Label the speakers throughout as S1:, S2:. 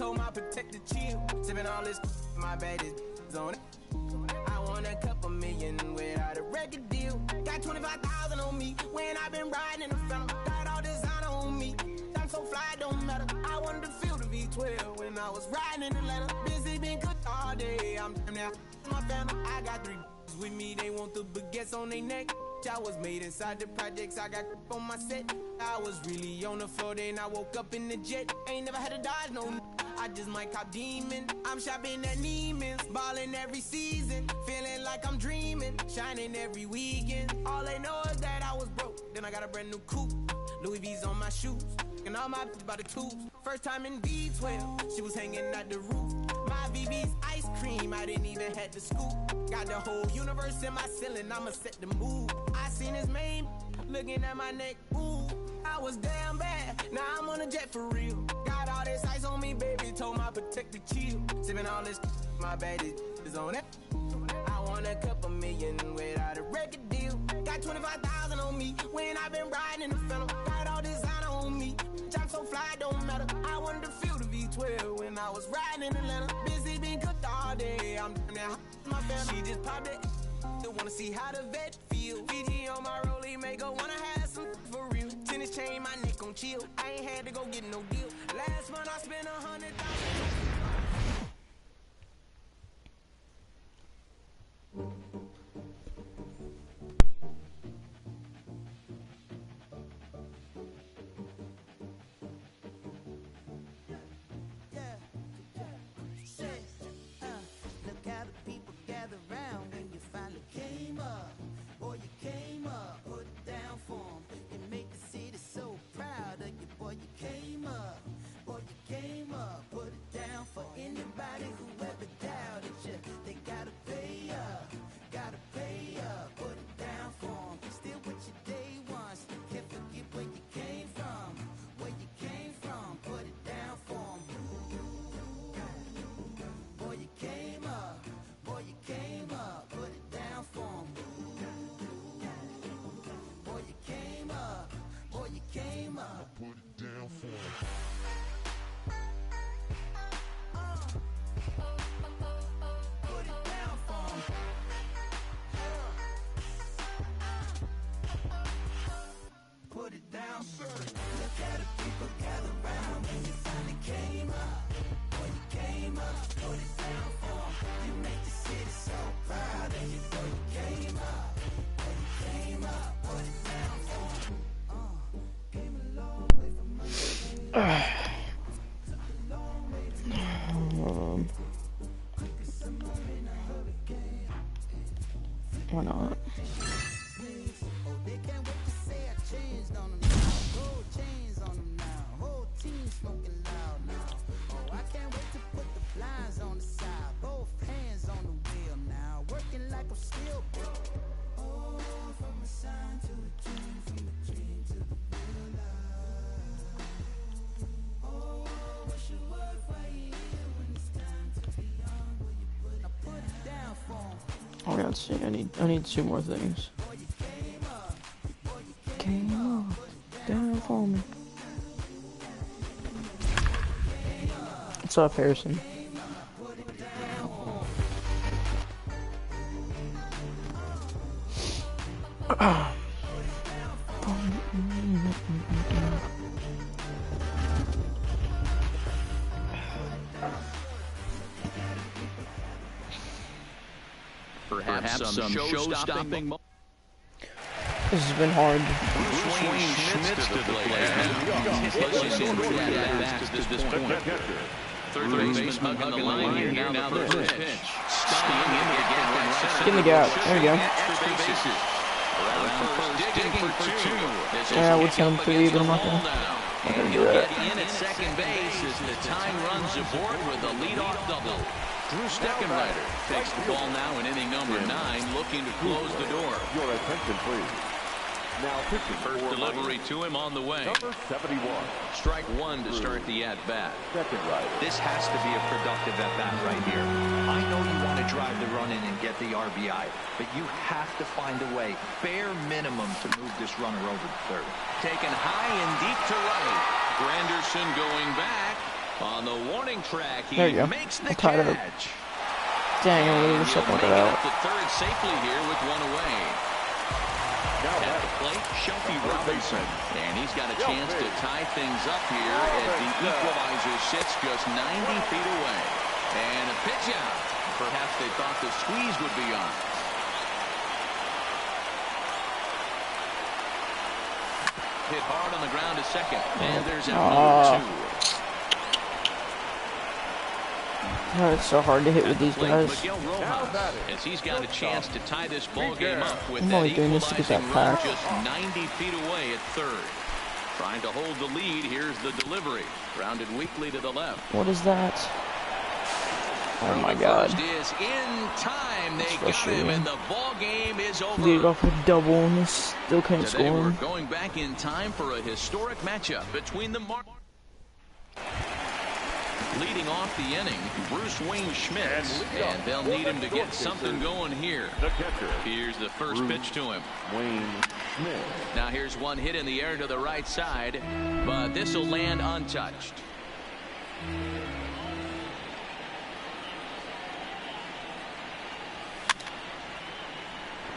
S1: told my protector chill. Sipping all this, my bad is on it. I won a couple million without a record deal. Got 25,000 on me when I been riding in the Phantom. Got all designer on me. I'm so fly, don't matter. I wanted to feel the V12 when I was riding in Atlanta. Busy been cooked all day. I'm now my Phantom. I got 3 with me. They want the baguettes on their neck. I was made inside the projects. I got on my set. I was really on the floor. Then I woke up in the jet. Ain't never had to dodge no. I just might cop demon. I'm shopping at Neiman's, ballin' every season, feeling like I'm dreaming, shining every weekend. All they know is that I was broke. Then I got a brand new coupe, Louis V's on my shoes, and all my by the tubes. First time in V12, she was hanging at the roof. My VV's ice cream, I didn't even have to scoop. Got the whole universe in my ceiling, I'ma set the mood. I seen his main looking at my neck, ooh. I was damn bad, now I'm on a jet for real. Got all this ice on me, baby, told my protector chill. Sipping all this, my bad is on it. I won a couple million without a record deal. Got 25,000 on me when I been riding in the Phantom. Got all designer on me, I'm so fly, don't matter. I wanted to feel the V12 when I was riding in Atlanta. Busy been cooked all day, I'm now my family. She just popped it, wanna see how the vet feel. Fiji on my rollie, make her wanna have some for real. Tennis chain, my neck on chill. I ain't had to go get no deal. Last month I spent 100,000.
S2: Why not? Oh, let's see. I need 2 more things. Came up, down for me. What's up, Harrison?
S3: Perhaps some show-stopping.
S2: This has been hard.
S3: Bruce Wayne Schmitz to the plate. Third baseman hugging the line here. Now the first pitch.
S2: Get in the gap. There we go. Yeah, I would send him 3, but I'm not gonna do that.
S3: In at second base as the time runs aboard with a leadoff double. Drew Steckenrider takes the ball now in inning number 9, looking to close the door.
S4: Your attention, please. Now pitching.
S3: First delivery to him on the way.
S4: Number 71.
S3: Strike 1 to start the at-bat.
S4: Steckenrider.
S5: This has to be a productive at-bat right here. I know you want to drive the run in and get the RBI, but you have to find a way, bare minimum, to move this runner over to third.
S3: Taken high and deep to right. Granderson going back. On the warning track, he
S2: There you go.
S3: makes the
S2: Tied up.
S3: catch.
S2: Dang, I really
S3: And
S2: wish I
S3: he'll
S2: pointed
S3: make
S2: it
S3: it
S2: out.
S3: up to third safely here with one away. At the plate, Shelby Robinson. And he's got a chance to tie things up here as the equalizer sits just 90 feet away. And a pitch out. Perhaps they thought the squeeze would be on. Hit hard on the ground to second. And there's out number 2.
S2: Oh, it's so hard to hit with these guys.
S3: Miguel Rojas, as he's got a chance to tie this ball game up with
S2: I'm
S3: that
S2: only doing this to get that
S3: equalizing run
S2: pack.
S3: just 90 feet away at third. Trying to hold the lead. Here's the delivery. Grounded weakly to the left.
S2: What is that? Oh my god.
S3: First is in time. They got him,
S2: frustrating.
S3: and the ball game is over.
S2: Lead off with double and they still can't
S3: Today
S2: score.
S3: we're going back in time for a historic matchup between the leading off the inning, Bruce Wayne Schmidt, and they'll need him to get something going here. Here's the first pitch to him.
S4: Wayne Schmidt.
S3: Now here's one hit in the air to the right side, but this will land untouched.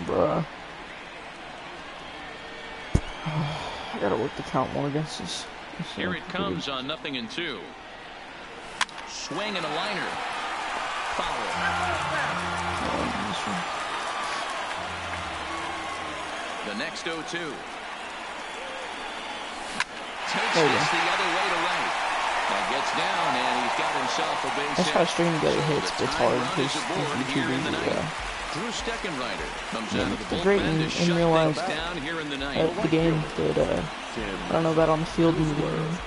S2: Bruh. I gotta work the count more against this.
S3: Here it comes on 0-2. Swing and a liner. Foul. The next 0-2. Takes this the other way to right. That gets down, and he's got himself a base
S2: That's
S3: hit.
S2: how stringing together
S3: So
S2: hits
S3: the
S2: gets
S3: tying
S2: hard
S3: run
S2: because
S3: is aboard
S2: it's
S3: here
S2: too
S3: in the
S2: easy.
S3: ninth. Drew Steckenrider comes out of the
S2: It's great
S3: bullpen to
S2: and
S3: shut
S2: realized
S3: things down here in the ninth.
S2: at the game that I don't know about on the field in the game.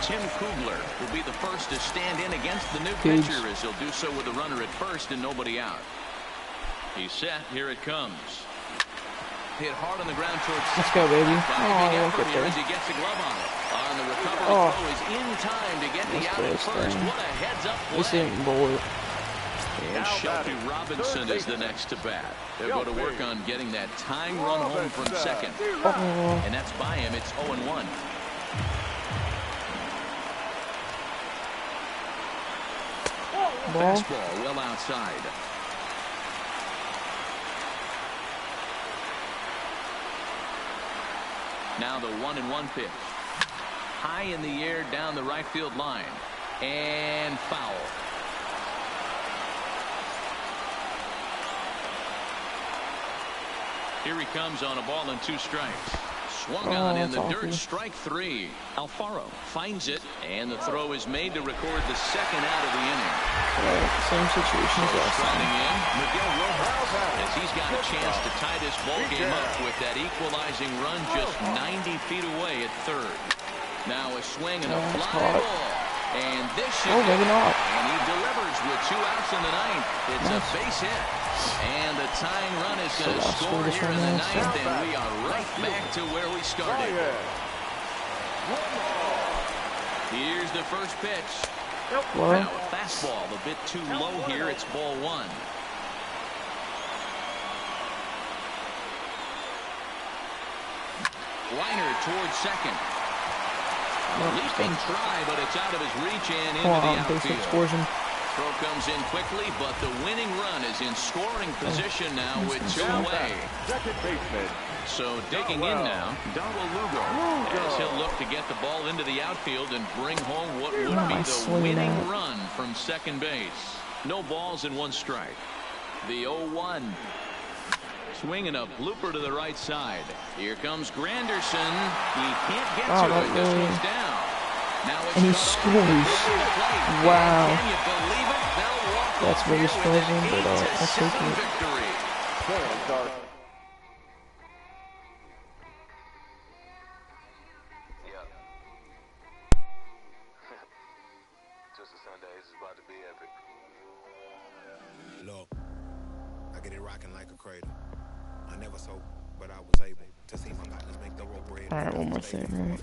S3: Tim Kugler will be the first to stand in against the new
S2: Huge.
S3: pitcher as he'll do so with a runner at first and nobody out. He's set. Here it comes. Hit hard on the ground towards
S2: Let's go, baby.
S3: Big
S2: Oh, I won't
S3: effort
S2: get
S3: here
S2: there.
S3: as he gets the glove on it. On the recovery
S2: Oh.
S3: throw is in time to get the
S2: That's
S3: out at
S2: close
S3: first.
S2: there.
S3: What a heads-up
S2: At least they
S3: play.
S2: didn't roll it.
S3: And Shelby Robinson is the next to bat. They'll go to work on getting that tying run home from second.
S2: Oh,
S3: And that's by him. It's 0-1.
S2: ball.
S3: Fastball well outside. Now the 1-1 pitch. High in the air down the right field line. And foul. Here he comes on a ball and 2 strikes. Swung on in the dirt, strike 3. Alfaro finds it, and the throw is made to record the second out of the inning.
S2: Same situation as last
S3: Sliding
S2: time.
S3: in, Miguel Rojas, as he's got a chance to tie this ball game up with that equalizing run just 90 feet away at third. Now a swing and a
S2: that's
S3: fly
S2: hot.
S3: ball. And this should
S2: Oh, maybe not.
S3: And he delivers with 2 outs in the ninth. It's a base hit. And the tying run is going to
S2: So I'll
S3: score
S2: score this
S3: here in
S2: one
S3: the
S2: now,
S3: ninth, and we are right back to where we started. Here's the first pitch.
S2: Well,
S3: Now a fastball a bit too low here. It's ball 1. Liner towards second. Leaping try, but it's out of his reach and into
S2: come
S3: the
S2: on, basic
S3: outfield.
S2: scores him.
S3: Throw comes in quickly, but the winning run is in scoring position now with 2 away.
S4: Second baseman.
S3: So digging in now, Darwell Lugo, as he'll look to get the ball into the outfield and bring home what would be the
S2: Nicely
S3: winning
S2: out.
S3: run from second base. No balls and 1 strike. The 0-1. Swing and a blooper to the right side. Here comes Granderson. He can't get
S2: Oh,
S3: to
S2: that
S3: it. This
S2: really-
S3: one's down. Now it's
S2: And he
S3: cut off.
S2: scores.
S3: Wow.
S2: Wow.
S3: Can you believe it? They'll walk
S2: That's
S3: off
S2: very
S3: here with an
S2: surprising, but, I'll
S3: 8-7
S2: take it.
S3: victory.
S4: Fans are
S6: Just a Sunday, it's about to be epic.
S7: Look, I get it rocking like a cradle. I never sold, but I was able to see my partners make the road bread.
S2: Alright, one more thing, right?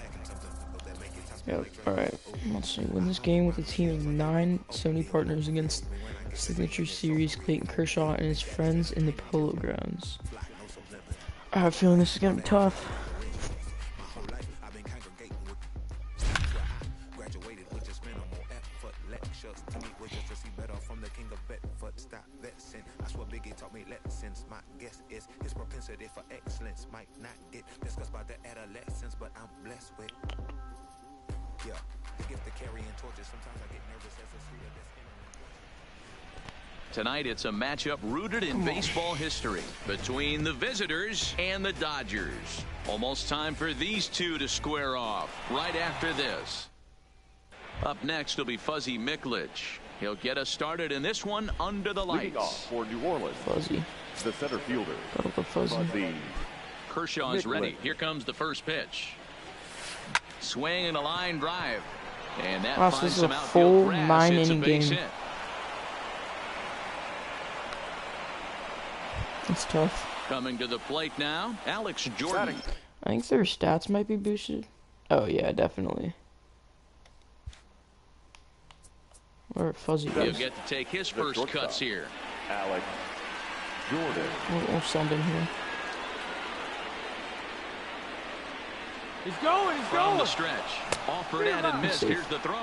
S2: Yep, alright. Let's see. Win this game with a team of 9 Sony partners against Signature Series Clayton Kershaw and his friends in the Polo Grounds. I have a feeling this is gonna be tough.
S7: push-ups to meet with just to see better from the king of Bedford. Stop vexing. I swear Biggie taught me lessons. My guess is his propensity for excellence might not get discussed by the adolescents, but I'm blessed with. Yeah, the gift of carrying torches. Sometimes I get nervous as a student that's
S3: Tonight, it's a matchup rooted in baseball history between the visitors and the Dodgers. Almost time for these two to square off right after this. Up next will be Fuzzy Miklich. He'll get us started in this one under the lights.
S4: Leading off for New Orleans,
S2: Fuzzy.
S4: the center fielder,
S2: Fuzzy.
S3: Kershaw is ready. Here comes the first pitch. Swing and a line drive. And that
S2: So
S3: finds
S2: this is a
S3: some outfield
S2: full
S3: grass. It's a
S2: 9-inning
S3: base
S2: game.
S3: hit.
S2: It's tough.
S3: Coming to the plate now, Alex Jordan.
S2: I think their stats might be boosted. Oh yeah, definitely. Where Fuzzy
S3: He'll
S2: goes.
S3: get to take his first cuts here.
S4: Alex Jordan.
S2: We'll send him here.
S1: He's going.
S3: From the stretch. Offered at and missed. Here's the throw.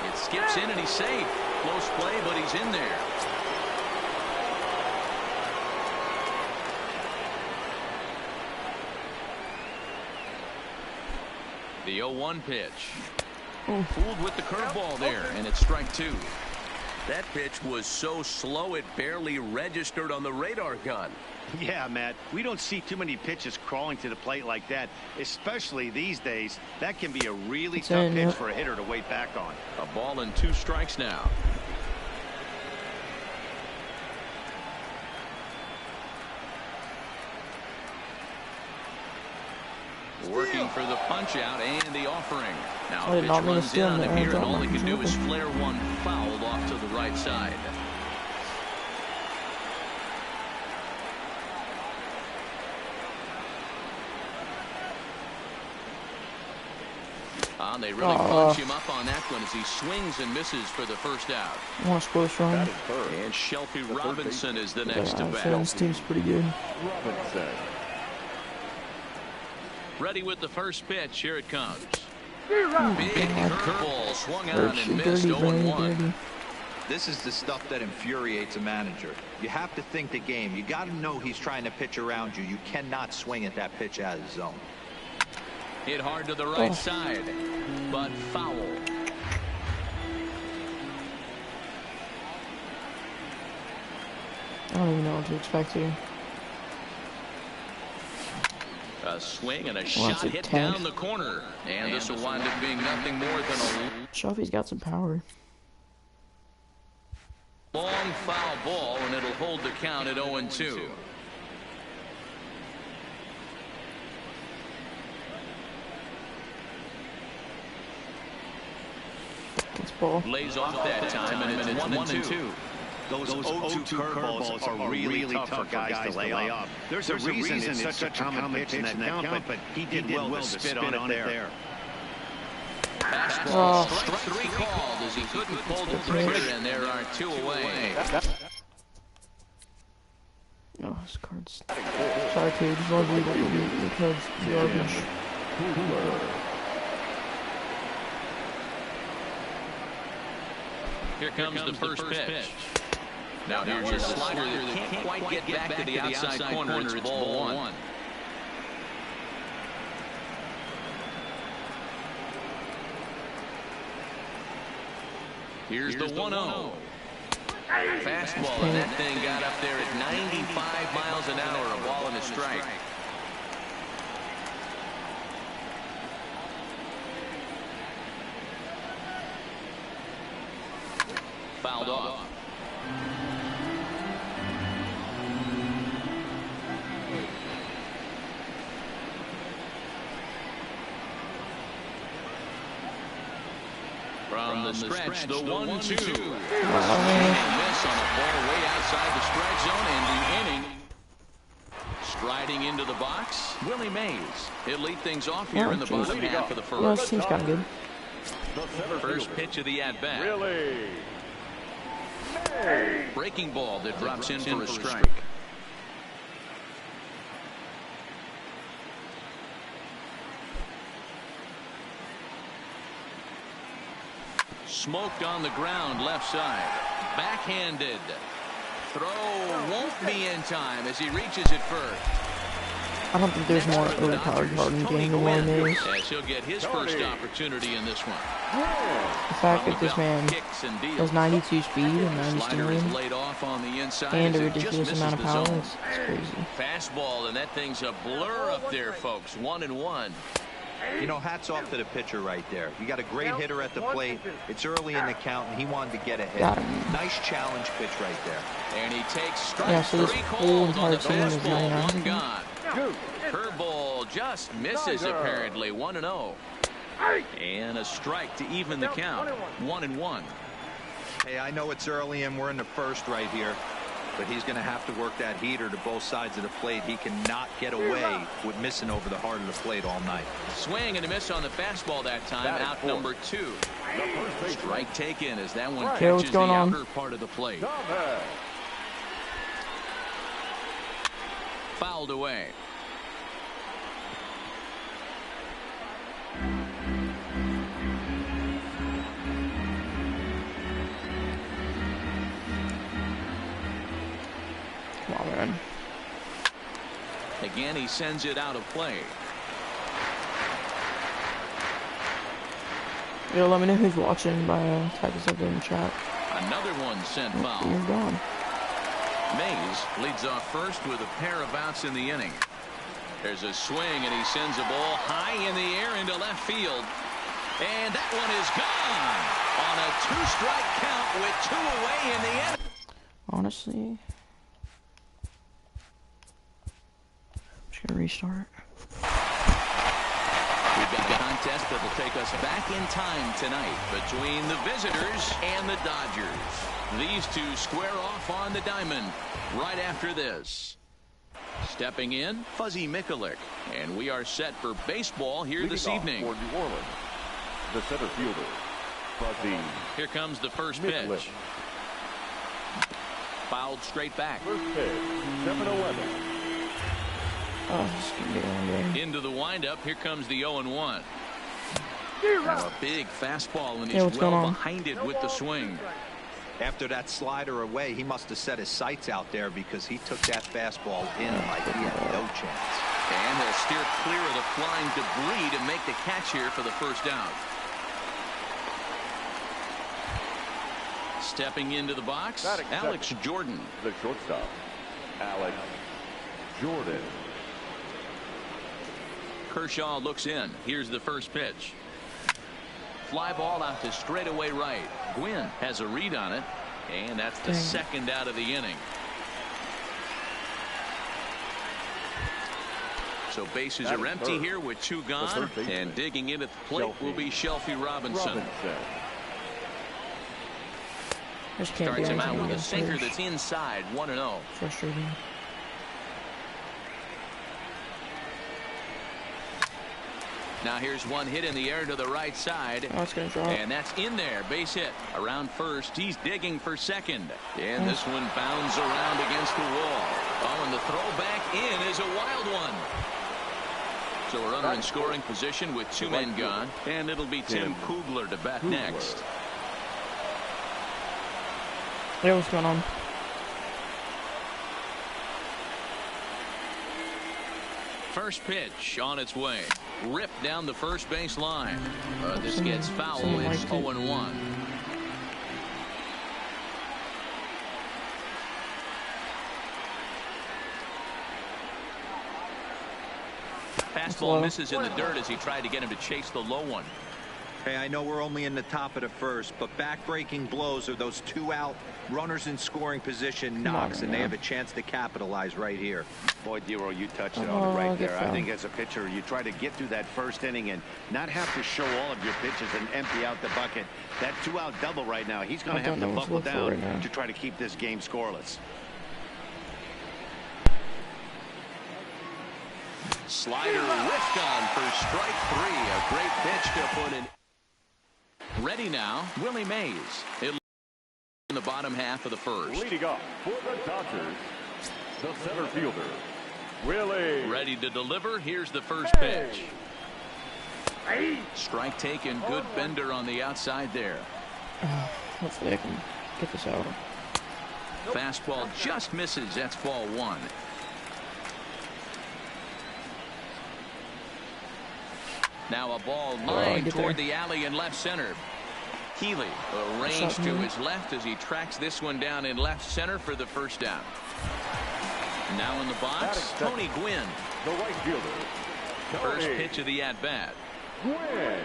S3: It skips in and he's safe. Close play, but he's in there. The 0-1 pitch. Fooled with the curveball there, and it's strike two. That pitch was so slow it barely registered on the radar gun.
S8: Yeah, Matt, we don't see too many pitches crawling to the plate like that, especially these days. That can be a really tough pitch for a hitter to wait back on.
S3: A ball and 2 strikes now. Working for the punch out and the offering. Now pitch runs in on him here, and all he can do is flare one fouled off to the right side. They really punch him up on that one as he swings and misses for the first out.
S2: Want to score strong.
S3: And Shelby Robinson is the next to bat.
S2: This team's pretty good.
S4: Robinson.
S3: Ready with the first pitch. Here it comes. Big curveball swung on and missed 0-1.
S5: This is the stuff that infuriates a manager. You have to think the game. You got to know he's trying to pitch around you. You cannot swing at that pitch out of the zone.
S3: Hit hard to the right side, but foul.
S2: I don't even know what to expect here.
S3: A swing and a shot hit down the corner. And this will wind up being nothing more than a
S2: Shelby's got some power.
S3: long foul ball, and it'll hold the count at 0-2. Lays off that time, and it's 1-2.
S8: Those 0-2 curveballs are really tough for guys to lay off. There's a reason it's such a common pitch in that count, but he did well to spit on it there.
S3: Fastball, strike 3 called as he couldn't pull the trigger, and there are 2 away.
S2: Oh, his cards. Sorry, Cage. Just want to leave it. Your cards garbage.
S3: Here comes the first pitch. Now here's a slider that can't quite get back to the outside corner. It's ball 1. Here's the 1-0. Fastball, and that thing got up there at 95 miles an hour, a ball and a strike. Fouled off. From the stretch, the 1-2. Miss on a ball way outside the strike zone, and the inning. Striding into the box, Willie Mays. He'll lead things off here in the bottom half of the first.
S2: Yeah, this team's kind of good.
S3: First pitch of the at-bat.
S4: Really?
S3: Breaking ball that drops in for a strike. Smoked on the ground left side. Backhanded. Throw won't be in time as he reaches it first.
S2: I don't think there's more overpowered Harden game than one is.
S3: As he'll get his first opportunity in this one.
S2: The fact that this man has 92 speed and 90 stealing and a ridiculous amount of power, it's crazy.
S3: Fastball, and that thing's a blur up there, folks. 1-1.
S5: You know, hats off to the pitcher right there. You got a great hitter at the plate. It's early in the count, and he wanted to get a hit. Nice challenge pitch right there.
S3: And he takes strike
S2: so this whole entire team is 99.
S3: Gone. Curveball just misses apparently. 1-0. And a strike to even the count. 1-1.
S5: Hey, I know it's early and we're in the first right here, but he's going to have to work that heater to both sides of the plate. He cannot get away with missing over the heart of the plate all night.
S3: Swing and a miss on the fastball that time. Out number 2. Strike taken as that one catches the outer part of the plate. Fouled away.
S2: Come on, man.
S3: Again, he sends it out of play.
S2: Yo, let me know who's watching by typing something in the chat.
S3: Another one sent foul.
S2: You're gone.
S3: Mays leads off first with a pair of outs in the inning. There's a swing, and he sends a ball high in the air into left field. And that one is gone on a 2-strike count with 2 away in the inning.
S2: Honestly, I'm just going to restart.
S3: We've got a contest that will take us back in time tonight between the visitors and the Dodgers. These two square off on the diamond right after this. Stepping in, Fuzzy Mikulik, and we are set for baseball here this evening.
S4: For New Orleans, the center fielder, Fuzzy.
S3: Here comes the first pitch. Fouled straight back.
S4: First pitch, 7-11.
S2: Oh, this is going to be a long game.
S3: Into the windup, here comes the 0-1. Now a big fastball, and he's well behind it with the swing.
S5: After that slider away, he must have set his sights out there because he took that fastball in like he had no chance.
S3: And he'll steer clear of the flying debris to make the catch here for the first down. Stepping into the box, Alex Jordan.
S4: The shortstop, Alex Jordan.
S3: Kershaw looks in. Here's the first pitch. Fly ball out to straightaway right. Gwynn has a read on it, and that's the second out of the inning. So bases are empty here with 2 gone, and digging in at the plate will be Shelby Robinson. Starts him out with a sinker that's inside. 1-0.
S2: Frustrating.
S3: Now here's one hit in the air to the right side.
S2: Oh, it's going to drop.
S3: And that's in there. Base hit. Around first. He's digging for second. And this one bounds around against the wall. Oh, and the throw back in is a wild one. So a runner in scoring position with 2 men gone. And it'll be Tim Kugler to bat next.
S2: Hey, what's going on?
S3: First pitch on its way. Ripped down the first base line. This gets foul. It's 0-1. Fastball misses in the dirt as he tried to get him to chase the low one.
S5: Hey, I know we're only in the top of the first, but back-breaking blows are those 2 out runners in scoring position knocks, and they have a chance to capitalize right here.
S8: Boy, Dero, you touched it on it right there. I think as a pitcher, you try to get through that first inning and not have to show all of your pitches and empty out the bucket. That 2-out double right now, he's going to have to buckle down to try to keep this game scoreless.
S3: Slider whiffed on for strike 3. A great pitch to put in. Ready now, Willie Mays. In the bottom half of the first.
S4: Leading off for the Dodgers, the center fielder, Willie.
S3: Ready to deliver. Here's the first pitch. Strike taken. Good bender on the outside there.
S2: Hopefully I can get this out.
S3: Fastball just misses. That's ball one. Now a ball lined toward the alley in left center. Healy arranged to his left as he tracks this one down in left center for the first down. Now in the box, Tony Gwynn.
S4: The right fielder.
S3: First pitch of the at-bat.
S4: Gwynn.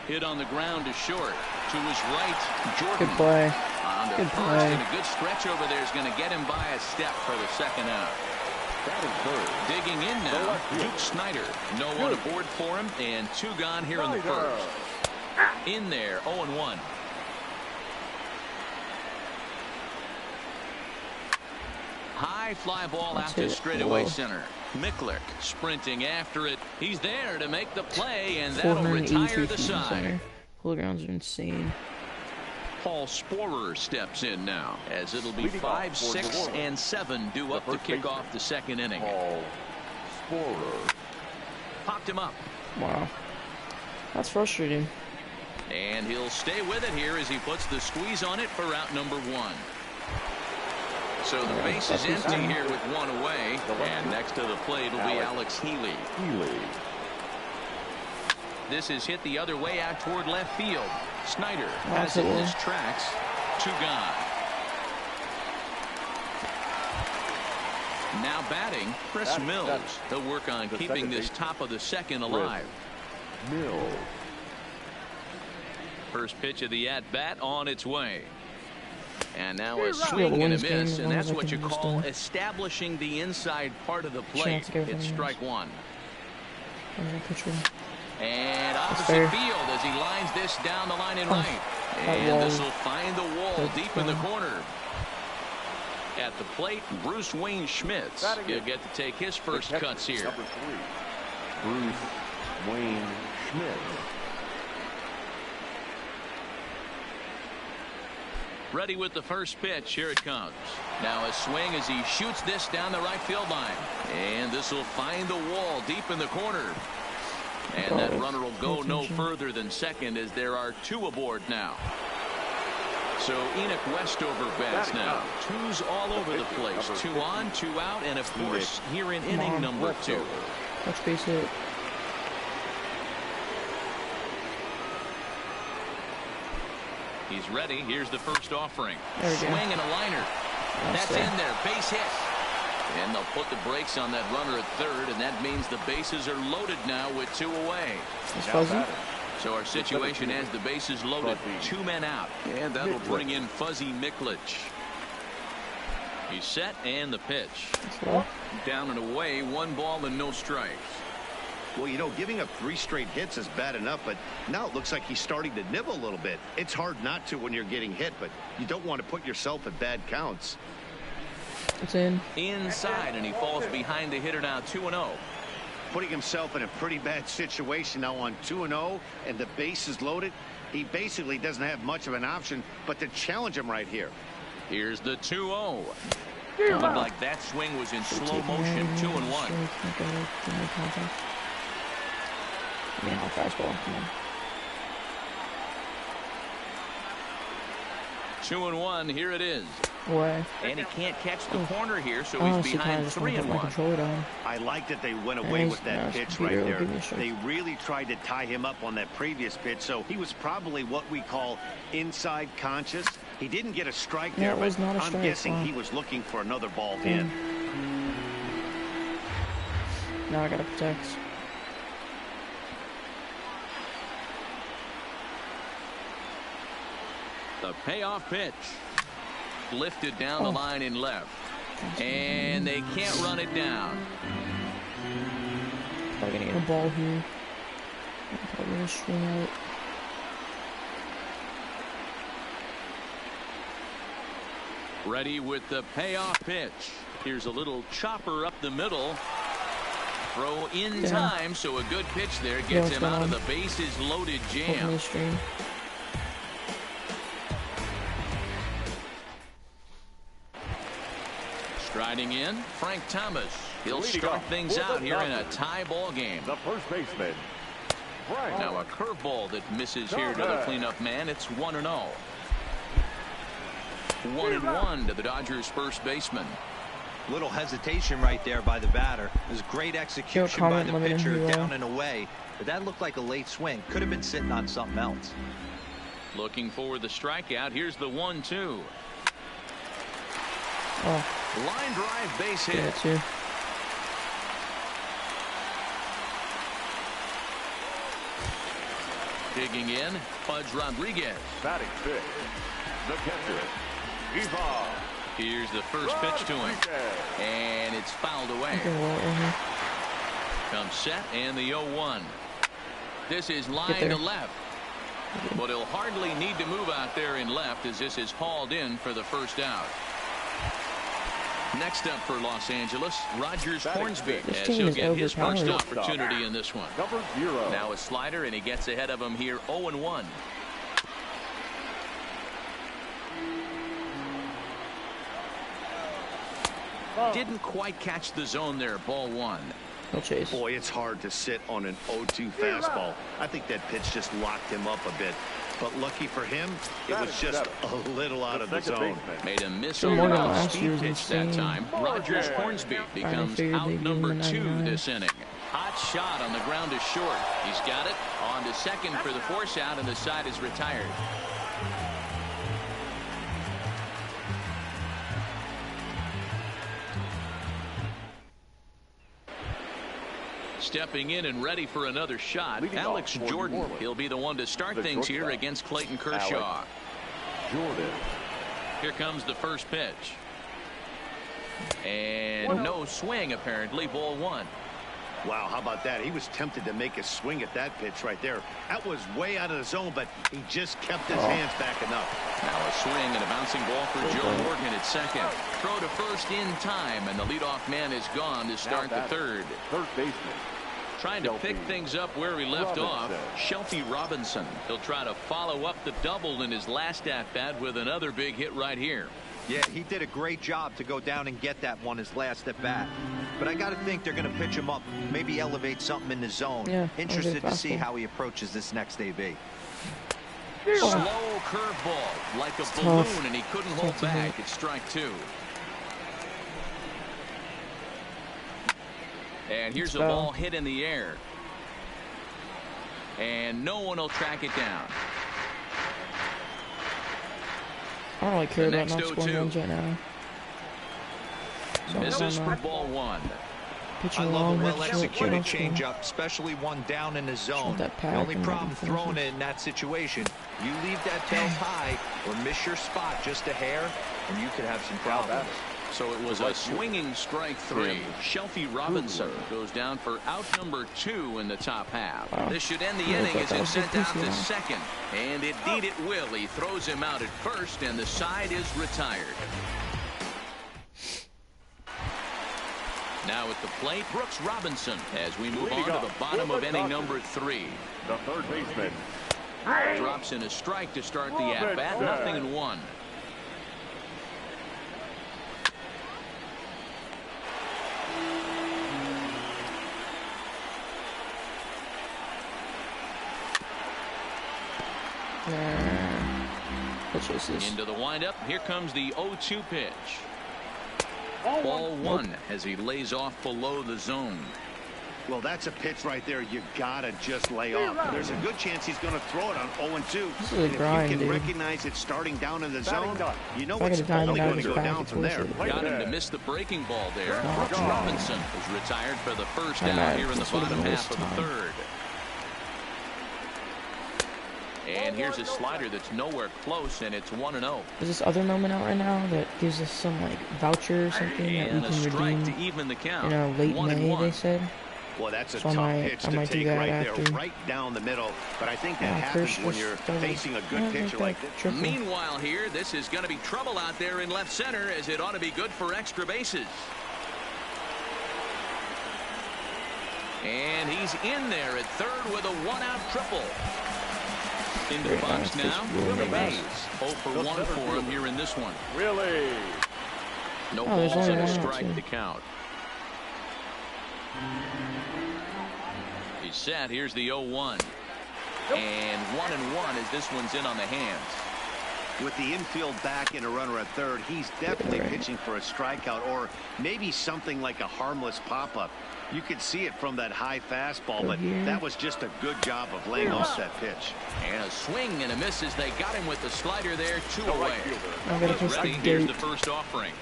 S3: Hit on the ground to short. To his right, Jordan.
S2: Good play.
S3: On to
S2: Good
S3: first,
S2: play.
S3: and a good stretch over there is going to get him by a step for the second out. Digging in now, Duke Snyder. No one aboard for him, and two gone here in the first. In there, 0-1. High fly ball out to straightaway center. Micklick sprinting after it. He's there to make the play, and that'll retire the side.
S2: Polo grounds are insane.
S3: Paul Sporer steps in now, as it'll be 5, 6, and 7 due up to kick off the second inning.
S4: Paul Sporer.
S3: Popped him up.
S2: Wow. That's frustrating.
S3: And he'll stay with it here as he puts the squeeze on it for out number 1. So the base is empty here with one away. And next to the plate will be Alex Healy. This is hit the other way out toward left field. Snyder has it in his tracks. Two gone. Now batting, Chris Mills. He'll work on keeping this top of the second alive.
S4: Mills.
S3: First pitch of the at-bat on its way. And now a swing and a miss, and that's what you call establishing the inside part of the plate. It's strike one. And opposite field as he lines this down the line in right. And this will find the wall deep in the corner. At the plate, Bruce Wayne Schmitz. He'll get to take his first cuts here.
S4: Number 3, Bruce Wayne Schmitz.
S3: Ready with the first pitch. Here it comes. Now a swing as he shoots this down the right field line. And this will find the wall deep in the corner. And that runner will go no further than second as there are two aboard now. So Enoch Westover bats now. Twos all over the place. 2 on, 2 out, and of course here in inning number 2.
S2: Touch base hit.
S3: He's ready. Here's the first offering.
S2: Swing
S3: and a liner. That's in there. Base hit. And they'll put the brakes on that runner at third, and that means the bases are loaded now with 2 away.
S2: It's fuzzy.
S3: So our situation has the bases loaded, 2 men out, and that'll bring in Fuzzy Micklich. He's set, and the pitch. Down and away, 1 ball and no strikes.
S8: Well, you know, giving up 3 straight hits is bad enough, but now it looks like he's starting to nibble a little bit. It's hard not to when you're getting hit, but you don't want to put yourself at bad counts.
S2: It's in.
S3: Inside, and he falls behind the hitter now 2-0.
S8: Putting himself in a pretty bad situation now on 2-0, and the base is loaded. He basically doesn't have much of an option but to challenge him right here.
S3: Here's the 2-0. Looked like that swing was in slow motion. 2-1.
S2: Yeah, fastball.
S3: 2-1. Here it is.
S2: Way.
S3: And he can't catch the corner here, so he's behind 3-1.
S8: I like that they went away with that pitch right there. They really tried to tie him up on that previous pitch, so he was probably what we call inside conscious. He didn't get a strike there, but I'm guessing he was looking for another ball in.
S2: Now I gotta protect.
S3: The payoff pitch. Lifted down the line in left. And they can't run it down.
S2: Probably gonna get a ball here. Probably gonna swing out.
S3: Ready with the payoff pitch. Here's a little chopper up the middle. Throw in time, so a good pitch there gets him out of the bases loaded jam. Striding in, Frank Thomas. He'll start things out here in a tie ball game.
S4: The first baseman,
S3: Now a curveball that misses here to the cleanup man. It's 1-0. 1-1 to the Dodgers first baseman.
S5: Little hesitation right there by the batter. It was great execution by the pitcher down and away. But that looked like a late swing. Could have been sitting on something else.
S3: Looking for the strikeout. Here's the 1-2. Line drive base hit. Digging in, Pudge Rodriguez.
S4: Batting fifth, the catcher, Eva.
S3: Here's the first pitch to him. And it's fouled away. Comes set and the 0-1. This is line to left. But he'll hardly need to move out there in left as this is hauled in for the first out. Next up for Los Angeles, Rogers Hornsby, as he'll get his first opportunity in this one.
S4: Number 0.
S3: Now a slider, and he gets ahead of him here, 0-1. Didn't quite catch the zone there, ball 1.
S2: No chase.
S8: Boy, it's hard to sit on an 0-2 fastball. I think that pitch just locked him up a bit. But lucky for him, it was just a little out of the zone.
S3: Made a miss on the speed pitch that time. Rogers Hornsby becomes out number 2 this inning. Hot shot on the ground is short. He's got it on to second for the force out, and the side is retired. Stepping in and ready for another shot, Alex Jordan. He'll be the one to start things here against Clayton Kershaw.
S4: Jordan.
S3: Here comes the first pitch. And no swing, apparently, ball 1.
S8: Wow, how about that? He was tempted to make a swing at that pitch right there. That was way out of the zone, but he just kept his hands back enough.
S3: Now a swing and a bouncing ball for Joe Morgan at second. Throw to first in time, and the leadoff man is gone to start the third.
S4: Third baseman.
S3: Trying to pick things up where he left off, Shelby Robinson. He'll try to follow up the double in his last at-bat with another big hit right here.
S5: Yeah, he did a great job to go down and get that one his last at bat. But I got to think they're going to pitch him up, maybe elevate something in the zone.
S2: Yeah,
S5: interested to see how he approaches this next AB.
S3: Slow curveball like a balloon, and he couldn't hold back. It's strike 2. And here's a ball hit in the air. And no one will track it down.
S2: I don't really care about not scoring runs right now.
S3: Misses for ball 1.
S5: I love a well-executed changeup, especially one down in the zone. The only problem throwing it in that situation, you leave that belt high or miss your spot just a hair, and you could have some problems.
S3: So it was a swinging strike 3. Shelby Robinson goes down for out number 2 in the top half. This should end the inning as it's sent out to second. And indeed it will. He throws him out at first, and the side is retired. Now at the plate, Brooks Robinson as we move on to the bottom of inning number 3.
S4: The third baseman.
S3: Drops in a strike to start the at-bat. 0-1. Into the windup. Here comes the 0-2 pitch. Ball 1 as he lays off below the zone.
S8: Well, that's a pitch right there you gotta just lay off. There's a good chance he's going to throw it on 0-2. And if you can recognize it starting down in the zone, you know it's only going to go down from there.
S3: Got him to miss the breaking ball there. Brooks Robinson is retired for the first out here in the bottom half of the third. And here's a slider that's nowhere close, and it's 1-0.
S2: Is this other moment out right now that gives us some like voucher or something
S3: and
S2: that we can redeem?
S3: To even the count.
S2: You know, late May they said.
S8: Well, that's a tough pitch to take right there, right down the middle. But I think that happens when you're facing a good pitcher like this.
S3: Meanwhile here, this is going to be trouble out there in left center, as it ought to be good for extra bases. And he's in there at third with a one-out triple. Into the box now, Willie Mays. 0 for 1 for him here in this one.
S4: Really?
S3: No balls and a strike to count. He's set. Here's the 0-1. And 1-1 as this one's in on the hands.
S8: With the infield back and a runner at third, he's definitely pitching for a strikeout or maybe something like a harmless pop-up. You could see it from that high fastball, but that was just a good job of laying off that pitch.
S3: And a swing and a miss as they got him with the slider there, 2 away.
S2: He's ready.
S3: Here's the first offering.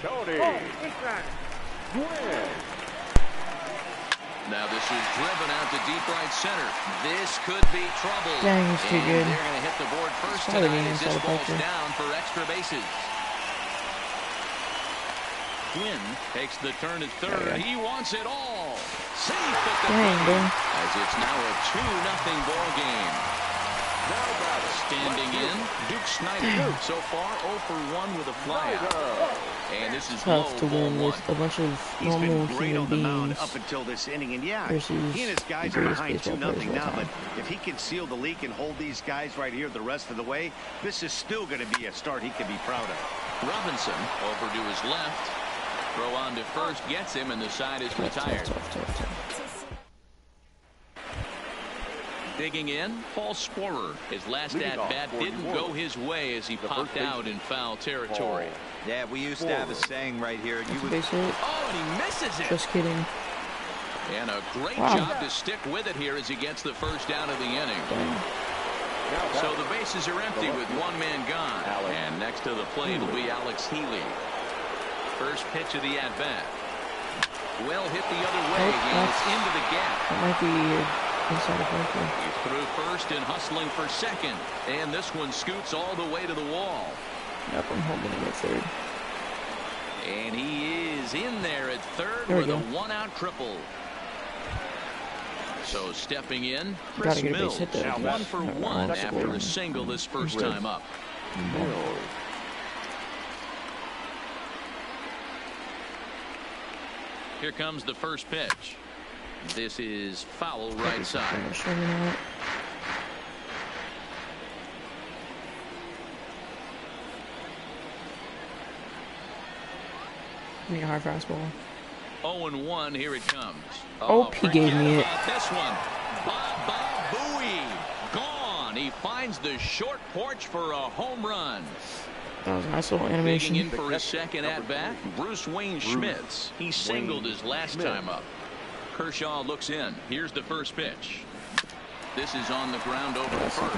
S3: Now this is driven out to deep right center. This could be trouble.
S2: Dang, he's too good.
S3: They're going to hit the board first tonight as this ball's down for extra bases. Quinn takes the turn at third. He wants it all. Safe at the plate as it's now a 2-0 ball game. Standing in, Duke Snyder so far 0 for 1 with a flyout. And this is
S2: tough to win with a bunch of normal human beings
S8: up until this inning, and
S2: versus
S8: he and his guys are behind 2-0 now. But if he can seal the leak and hold these guys right here the rest of the way, this is still going to be a start he can be proud of.
S3: Robinson over to his left. Throw on to first gets him, and the side is retired. Digging in, Paul Sporer. His last at-bat didn't go his way as he popped out in foul territory.
S5: Yeah, we used to have a saying right here.
S3: Oh, and he misses it.
S2: Just kidding.
S3: And a great job to stick with it here as he gets the first out of the inning. So the bases are empty with one man gone. And next to the plate will be Alex Healy. First pitch of the at-bat. Well hit the other way, and it's into the gap.
S2: That might be inside of bunker.
S3: He's through first and hustling for second. And this one scoots all the way to the wall.
S2: Yep, I'm holding him at third.
S3: And he is in there at third with a one-out triple. So stepping in, Chris Mills, now 1 for 1 after a single this first time up. Here comes the first pitch. This is foul right side.
S2: Give me a hard fastball.
S3: 0-1, here it comes.
S2: Oh, he gave me it.
S3: This one. Bob Bowie. Gone. He finds the short porch for a home run.
S2: That was a nice little animation.
S3: Digging in for his second at-bat, Bruce Wayne Schmitz. He singled his last time up. Kershaw looks in. Here's the first pitch. This is on the ground over the first.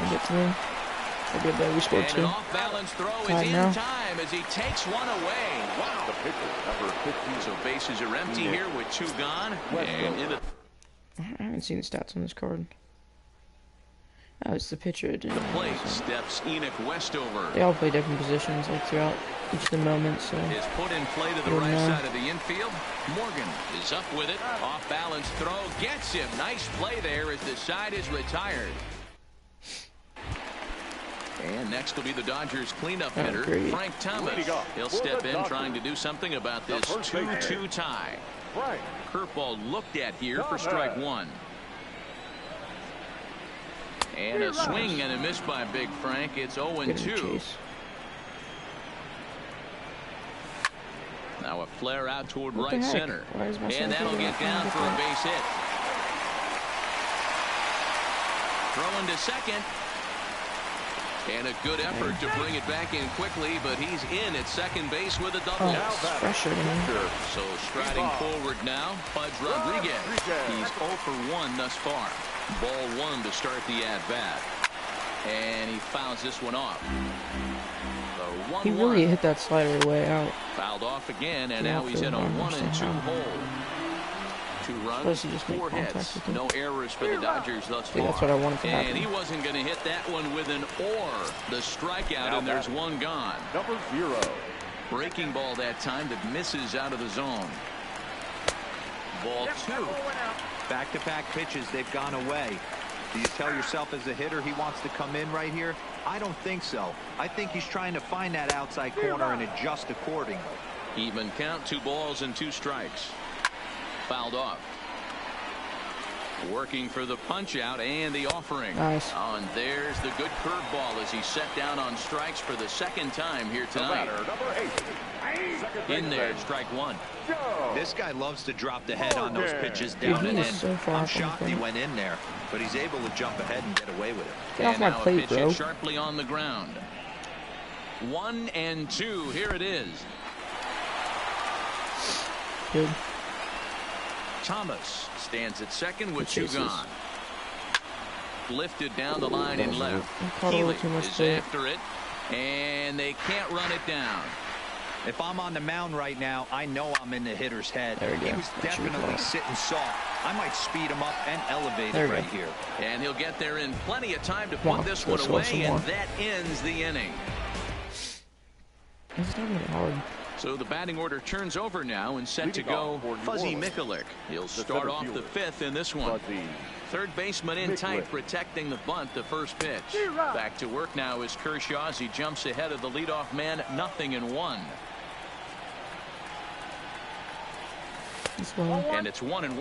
S2: I did that. We scored 2.
S3: An off-balance throw is in time as he takes one away. Wow. So bases are empty here with 2 gone. And in
S2: I haven't seen the stats on this card. Oh, it's the pitcher.
S3: The plate steps Enoch Westover.
S2: They all play different positions like throughout each of the moments. So
S3: is put in play to the right side of the infield. Morgan is up with it. Off balance throw gets him. Nice play there as the side is retired. And next will be the Dodgers cleanup hitter, Frank Thomas. He'll step in trying to do something about this 2-2 tie. Curveball looked at here for strike 1. And a swing and a miss by Big Frank. It's 0-2. Now a flare out toward right center. And that'll get down for a base hit. Throwing to second. And a good effort to bring it back in quickly, but he's in at second base with a double. So striding forward now, Pudge Rodriguez. He's 0 for 1 thus far. Ball 1 to start the at-bat. And he fouls this one off.
S2: He really hit that slider way out.
S3: Fouled off again, and now he's in a 1-2 hole. 2 runs, 4 hits, no errors for the Dodgers thus far.
S2: That's what I wanted to happen.
S3: And he wasn't going to hit that one with an or. The strikeout, and there's 1 gone.
S4: Number 0.
S3: Breaking ball that time that misses out of the zone. Ball 2.
S5: Back-to-back pitches, they've gone away. Do you tell yourself as a hitter he wants to come in right here? I don't think so. I think he's trying to find that outside corner and adjust accordingly.
S3: Even count, 2 balls and 2 strikes. Fouled off. Working for the punch out and the offering.
S2: Nice.
S3: Oh, and there's the good curveball as he set down on strikes for the second time here tonight. In there, strike one.
S5: This guy loves to drop the head on those pitches down and in.
S2: So
S5: I'm shocked he went in there, but he's able to jump ahead and get away with it.
S2: Get off my plate, bro.
S3: Sharply on the ground. 1-2. Here it is.
S2: Good.
S3: Thomas stands at second with two gone. Lifted down the line in left. Healy is after it, and they can't run it down.
S5: If I'm on the mound right now, I know I'm in the hitter's head.
S2: There we go.
S5: He was definitely sitting soft. I might speed him up and elevate it right here.
S3: And he'll get there in plenty of time to put this one away, and that ends the inning.
S2: It's not really hard.
S3: So the batting order turns over now and set to go Fuzzy Mikulik. He'll start off the fifth in this one. Third baseman in tight, protecting the bunt, the first pitch. Back to work now is Kershaw as he jumps ahead of the leadoff man, 0-1. And it's 1-1.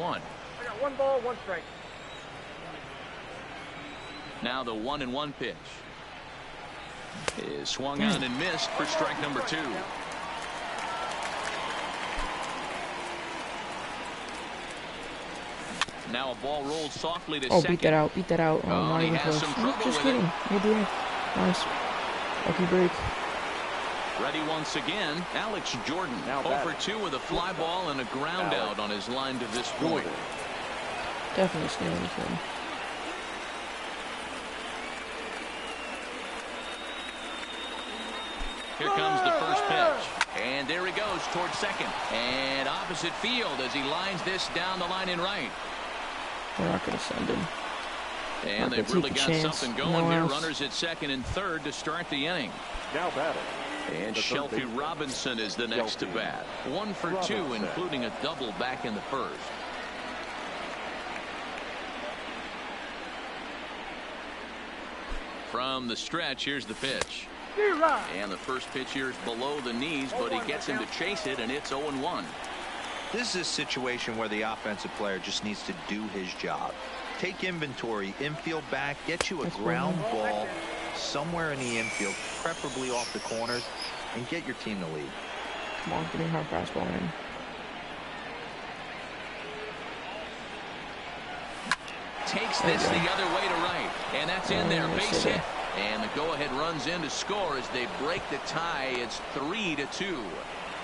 S9: I got 1 ball, 1 strike.
S3: Now the 1-1 pitch is swung on and missed for strike number 2. Now a ball rolls softly to second.
S2: Beat that out, beat that out. Oh, not even close. Just kidding. You're doing it. Nice. Lucky break.
S3: Ready once again, Alex Jordan. 0-for-2 with a fly ball and a ground out on his line to this point.
S2: Definitely stealing this one.
S3: Here comes the first pitch. And there he goes towards second. And opposite field as he lines this down the line in right.
S2: We're not going to send him.
S3: And they've really got something going here. Runners at second and third to start the inning.
S4: Now batting.
S3: And Shelby Robinson is the next to bat. 1 for 2, including a double back in the first. From the stretch, here's the pitch. And the first pitch here is below the knees, but he gets him to chase it, and it's 0-1.
S5: This is a situation where the offensive player just needs to do his job. Take inventory, infield back, get you a ground ball somewhere in the infield, preferably off the corners, and get your team to lead.
S2: Come on, get me hard fastball in.
S3: Takes this the other way to right, and that's in there, base hit. And the go-ahead runs in to score as they break the tie. It's 3-2.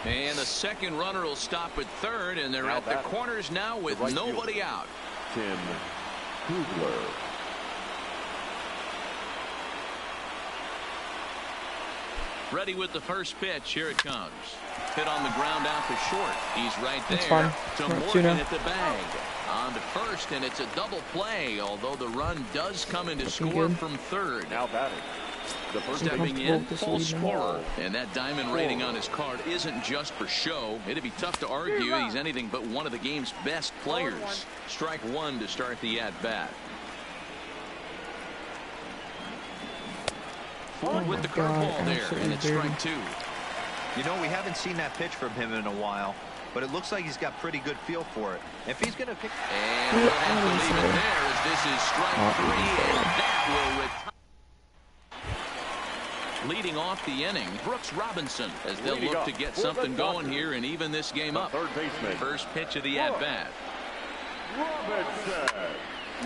S3: And the second runner will stop at third, and they're at the corners now with nobody out.
S4: Tim Kugler.
S3: Ready with the first pitch. Here it comes. Hit on the ground out to short. He's right there. To Morgan at the bag. On to first, and it's a double play, although the run does come in to score from third.
S4: Now batting. The first
S3: stepping in, full scorer. And that diamond rating on his card isn't just for show. It'd be tough to argue he's anything but one of the game's best players. Strike 1 to start the at-bat. Forward with the curveball there, and it's strike 2.
S5: You know, we haven't seen that pitch from him in a while, but it looks like he's got pretty good feel for it. If he's going to pick...
S3: And we'll have to leave it there as this is strike 3, and that will retire. Leading off the inning, Brooks Robinson, as they'll look to get something going here and even this game up. First pitch of the at-bat.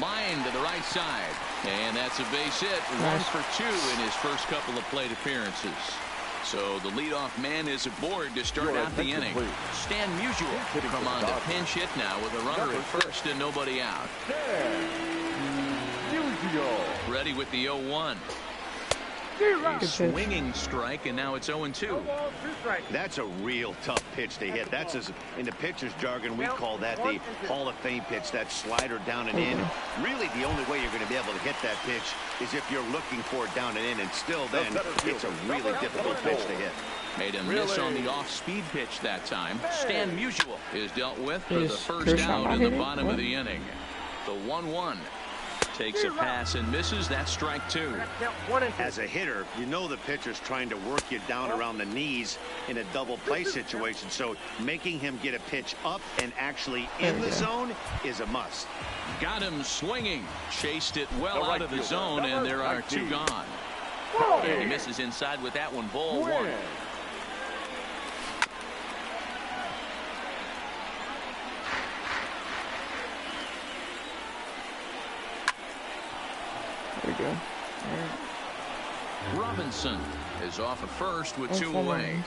S3: Line to the right side, and that's a base hit. 1 for 2 in his first couple of plate appearances. So the leadoff man is aboard to start out the inning. Stan Musial come on to pinch hit now with a runner at first and nobody out. Ready with the 0-1. A swinging strike, and now it's 0-2.
S8: That's a real tough pitch to hit. That's, as in the pitcher's jargon, we call that the Hall of Fame pitch, that slider down and in. Really, the only way you're going to be able to hit that pitch is if you're looking for it down and in, and still then, it's a really difficult pitch to hit.
S3: Made a miss on the off-speed pitch that time. Stan Musial is dealt with for the first out in the bottom of the inning. The 1-1. Takes a pass and misses. That's strike 2.
S8: As a hitter, you know the pitcher's trying to work you down around the knees in a double play situation. So making him get a pitch up and actually in the zone is a must.
S3: Got him swinging. Chased it well out of the zone, and there are 2 gone. And he misses inside with that one. Ball 1.
S2: There we go. All right.
S3: Robinson is off at first with 2 away.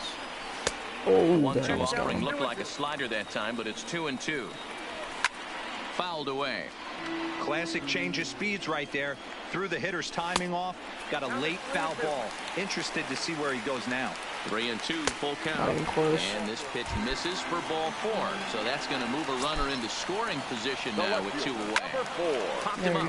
S2: Oh,
S3: 1-2 offering looked like a slider that time, but it's 2-2. Fouled away.
S5: Classic change of speeds right there. Threw the hitter's timing off. Got a late foul ball. Interested to see where he goes now.
S3: 3-2, full count. And this pitch misses for ball 4. So that's going to move a runner into scoring position now with 2 away. Popped him up.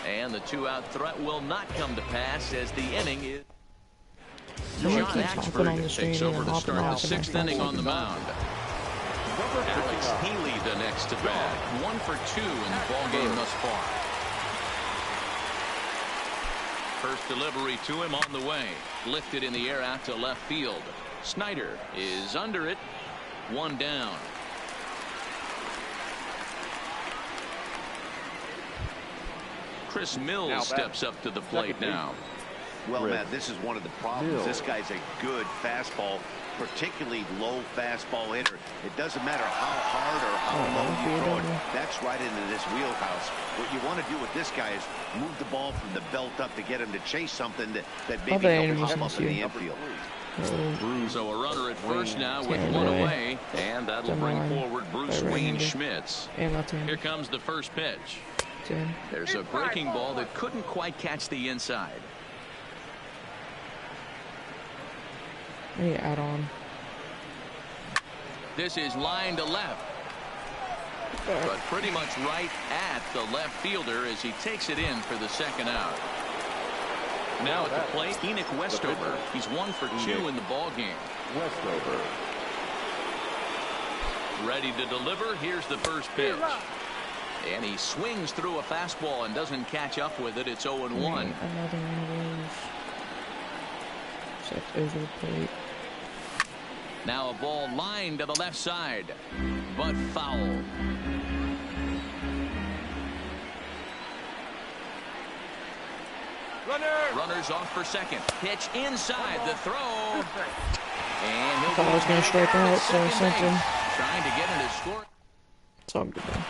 S3: And the 2-out threat will not come to pass as the inning is. John Axford takes over to start the 6th inning on the mound. Alex Healy the next to bat. 1 for 2 in the ball game thus far. First delivery to him on the way. Lifted in the air out to left field. Snyder is under it. 1 down. Chris Mills steps up to the plate now.
S8: Well, Matt, this is one of the problems. This guy's a good fastball, particularly low fastball hitter. It doesn't matter how hard or how low you throw it. That's right into this wheelhouse. What you want to do with this guy is move the ball from the belt up to get him to chase something that maybe don't pop up in the infield.
S3: So a runner at first now with 1 away, and that'll bring forward Bruce Wayne Schmitz. Here comes the first pitch. There's a breaking ball that couldn't quite catch the inside.
S2: Add on.
S3: This is line to left, but pretty much right at the left fielder as he takes it in for the 2nd out. Now at the plate, Enoch Westover. He's 1 for 2 in the ball game.
S4: Westover.
S3: Ready to deliver. Here's the first pitch. And he swings through a fastball and doesn't catch up with it. It's 0-1.
S2: Another one of those. Set over the plate.
S3: Now a ball lined to the left side, but foul. Runners off for second. Pitch inside the throw. And
S2: I thought I was going to strike out, so I sent him.
S3: Trying to get into score.
S2: It's all good though.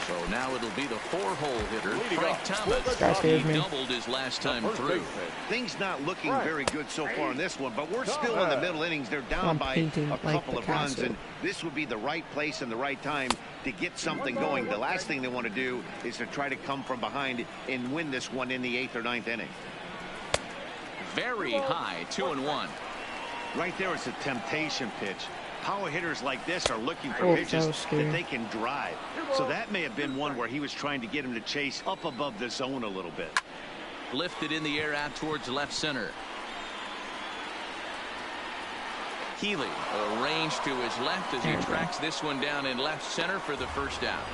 S3: So now it'll be the 4-hole hitter, Frank Thomas. He doubled his last time through.
S8: Things not looking very good so far in this one, but we're still in the middle innings. They're down by a couple of runs, and this would be the right place and the right time to get something going. The last thing they want to do is to try to come from behind and win this one in the 8th or 9th inning.
S3: Very high, 2-1.
S8: Right there, it's a temptation pitch. Power hitters like this are looking for pitches that they can drive. So that may have been one where he was trying to get him to chase up above the zone a little bit.
S3: Lifted in the air out towards left center. Healy arranged to his left as he tracks this one down in left center for the 1st out.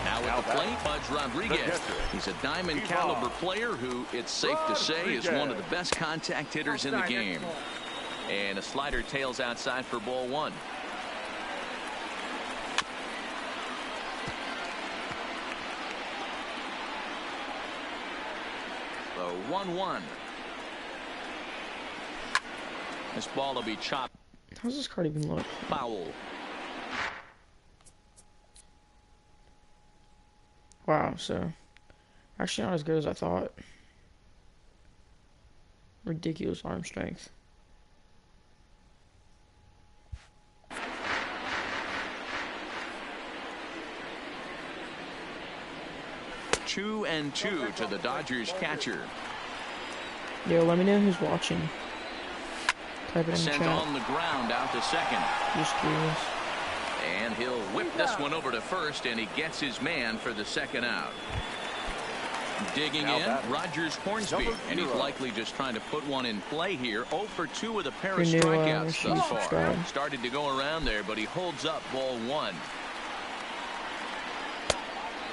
S3: Now at the plate, Pudge Rodriguez. He's a diamond caliber player who, it's safe to say, is one of the best contact hitters in the game. And a slider tails outside for ball 1. So 1-1. This ball will be chopped.
S2: How's this card even look?
S3: Foul.
S2: Wow, so actually not as good as I thought. Ridiculous arm strength.
S3: 2-2 to the Dodgers catcher.
S2: Yo, let me know who's watching. Type it in the
S3: Sent
S2: chat.
S3: on the ground out to second.
S2: Just curious.
S3: And he'll whip this one over to first, and he gets his man for the 2nd out. Digging in, Rogers Hornsby, and he's likely just trying to put one in play here. 0 for 2 with a pair of strikeouts thus far. Started to go around there, but he holds up ball 1.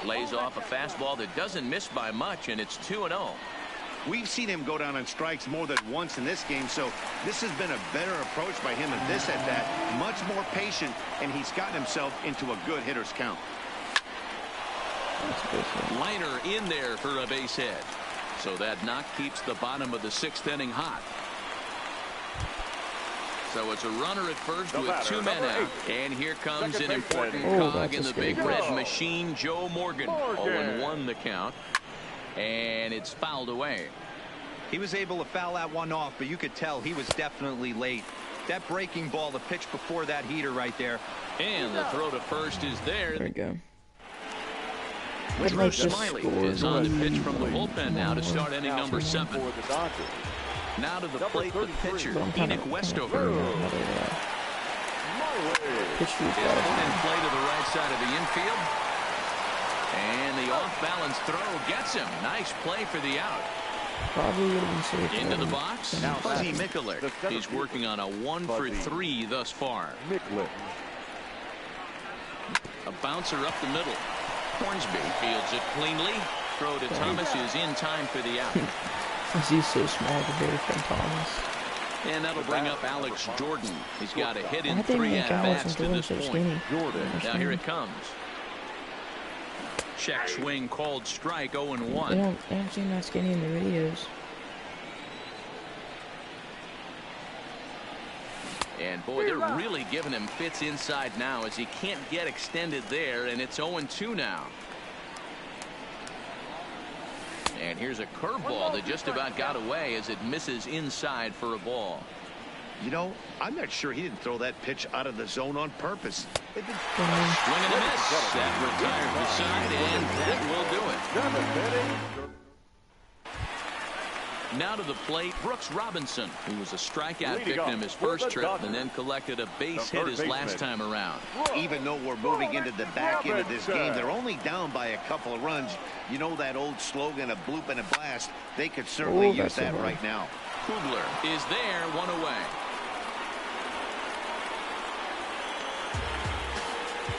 S3: Lays off a fastball that doesn't miss by much, and it's 2-0.
S8: We've seen him go down on strikes more than once in this game, so this has been a better approach by him at this at-bat. Much more patient, and he's gotten himself into a good hitter's count.
S3: Liner in there for a base hit. So that knock keeps the bottom of the 6th inning hot. So it's a runner at first with 2 men out. And here comes an important cog in the big red machine, Joe Morgan. 0-1 the count. And it's fouled away.
S5: He was able to foul that one off, but you could tell he was definitely late. That breaking ball, the pitch before that heater right there.
S3: And the throw to first is there.
S2: There we go.
S3: Drew Smiley is on the pitch from the bullpen now to start inning number 7. Now to the plate, the pitcher, Enoch Westover. Pitch in play to the right side of the infield. And the off-balance throw gets him. Nice play for the out.
S2: Probably would have been safe.
S3: Into the box, Fuzzy Mikulik. He's working on a 1 for 3 thus far. A bouncer up the middle. Hornsby fields it cleanly. Throw to Thomas is in time for the out.
S2: He's so small compared to Thomas.
S3: And that'll bring up Alex Jordan. He's got a hit in 3 at-bats to this point. Now here it comes. Check swing called strike. 0-1.
S2: They don't seem that skinny in the videos.
S3: And boy, they're really giving him fits inside now as he can't get extended there, and it's 0-2 now. And here's a curveball that just about got away as it misses inside for a ball.
S8: You know, I'm not sure he didn't throw that pitch out of the zone on purpose.
S3: Swing and a miss. That retires the side, and that will do it. Now to the plate, Brooks Robinson, who was a strikeout victim his first trip and then collected a base hit his last time around.
S8: Even though we're moving into the back end of this game, they're only down by a couple of runs. You know that old slogan, a bloop and a blast? They could certainly use that right now.
S3: Kugler is there, 1 away.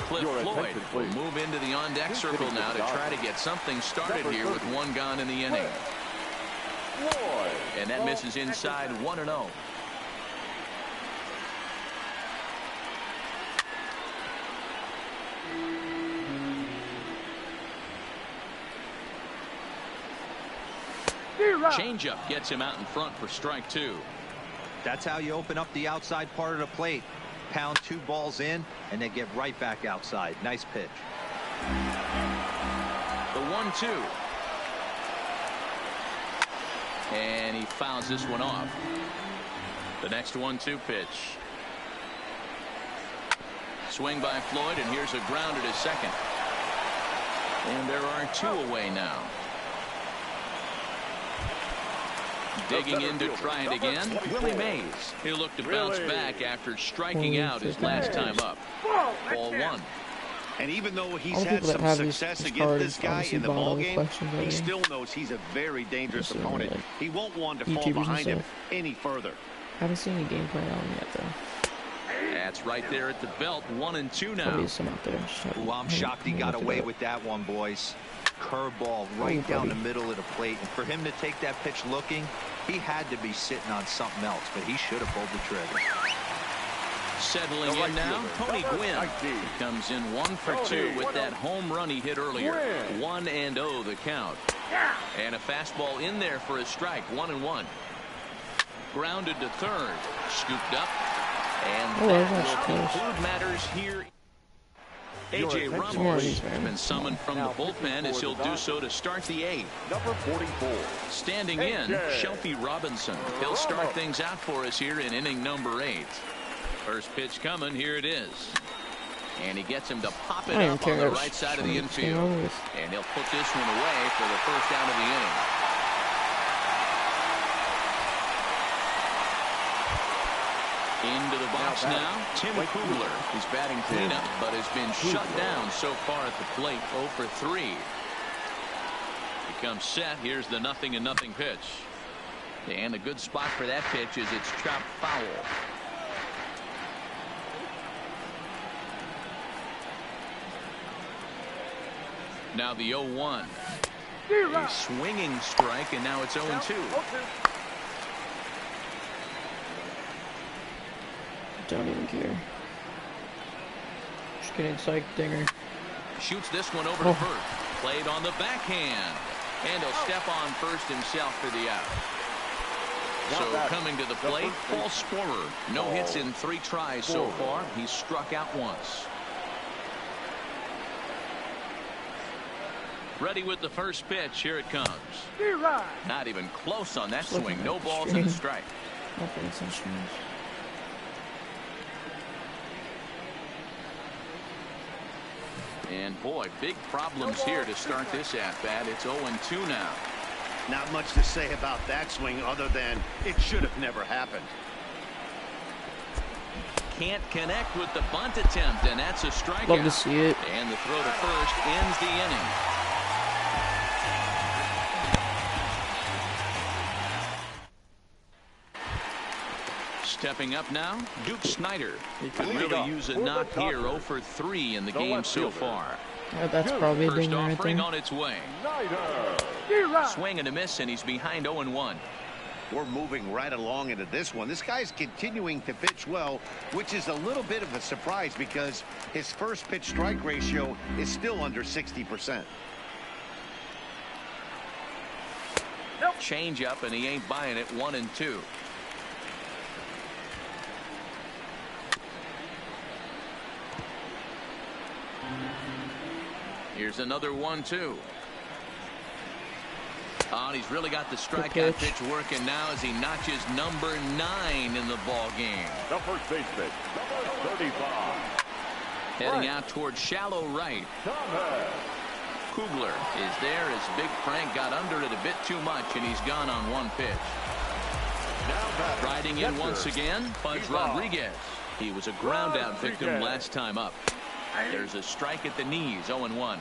S3: Cliff Floyd will move into the on-deck circle now to try to get something started here with 1 gone in the inning. And that misses inside. 1-0. Changeup gets him out in front for strike 2.
S5: That's how you open up the outside part of the plate. Pound 2 balls in and then get right back outside. Nice pitch.
S3: The 1-2. And he fouls this one off. The next 1-2 pitch. Swing by Floyd, and here's a grounder to second. And there are 2 away now. Digging in to try it again, Willie Mays. He'll look to bounce back after striking out his last time up. Ball 1.
S8: And even though he's had some success against this guy in the ballgame, he still knows he's a very dangerous opponent. He won't want to fall behind him any further.
S2: Haven't seen any gameplay on him yet, though.
S3: That's right there at the belt. 1-2 now.
S2: Probably some out there.
S5: Ooh, I'm shocked he got away with that one, boys. Curveball right down the middle of the plate. And for him to take that pitch looking, he had to be sitting on something else, but he should have pulled the trigger.
S3: Settling in now, Tony Gwynn. He comes in 1 for 2 with that home run he hit earlier. 1-0 the count. And a fastball in there for a strike. 1-1. Grounded to third. Scooped up. And that will conclude matters here. A.J. Ramos has been summoned from the bullpen as he'll do so to start the 8th.
S4: Number 44.
S3: Standing in, Shelby Robinson. He'll start things out for us here in inning number 8. First pitch coming, here it is. And he gets him to pop it up on the right side of the infield. And he'll put this one away for the first out of the inning. Into the box now, Tim Kugler. He's batting cleanup, but has been shut down so far at the plate. 0 for 3. He comes set. Here's the 0-0 pitch. And a good spot for that pitch is it's chopped foul. Now the 0-1. A swinging strike, and now it's 0-2.
S2: Don't even care. Just getting psyched, dinger.
S3: Shoots this one over to first. Played on the backhand. And he'll step on first himself for the out. So coming to the plate, Paul Sporer. No hits in 3 tries so far. He's struck out once. Ready with the first pitch. Here it comes. Not even close on that swing. No balls and a strike.
S2: Nothing such moves.
S3: And boy, big problems here to start this at bat. It's 0-2 now.
S8: Not much to say about that swing other than it should have never happened.
S3: Can't connect with the bunt attempt, and that's a strikeout.
S2: Love to see it.
S3: And the throw to first ends the inning. Stepping up now, Duke Snider. He could really use a knock here. 0 for 3 in the game so far.
S2: Yeah, that's probably a
S3: First
S2: dinger right
S3: offering
S2: there.
S3: on its way. Swing and a miss, and he's behind 0-1.
S8: We're moving right along into this one. This guy's continuing to pitch well, which is a little bit of a surprise because his first pitch strike ratio is still under 60%.
S3: Change up, and he ain't buying it. 1-2. Here's another 1-2. Oh, and he's really got the strikeout pitch working now as he notches number 9 in the ball game.
S4: The first baseman, number 35.
S3: Heading out towards shallow right. Kugler is there as Big Frank got under it a bit too much, and he's gone on 1 pitch. Riding in once again, Buzz Rodriguez. He was a ground out victim last time up. There's a strike at the knees. 0-1.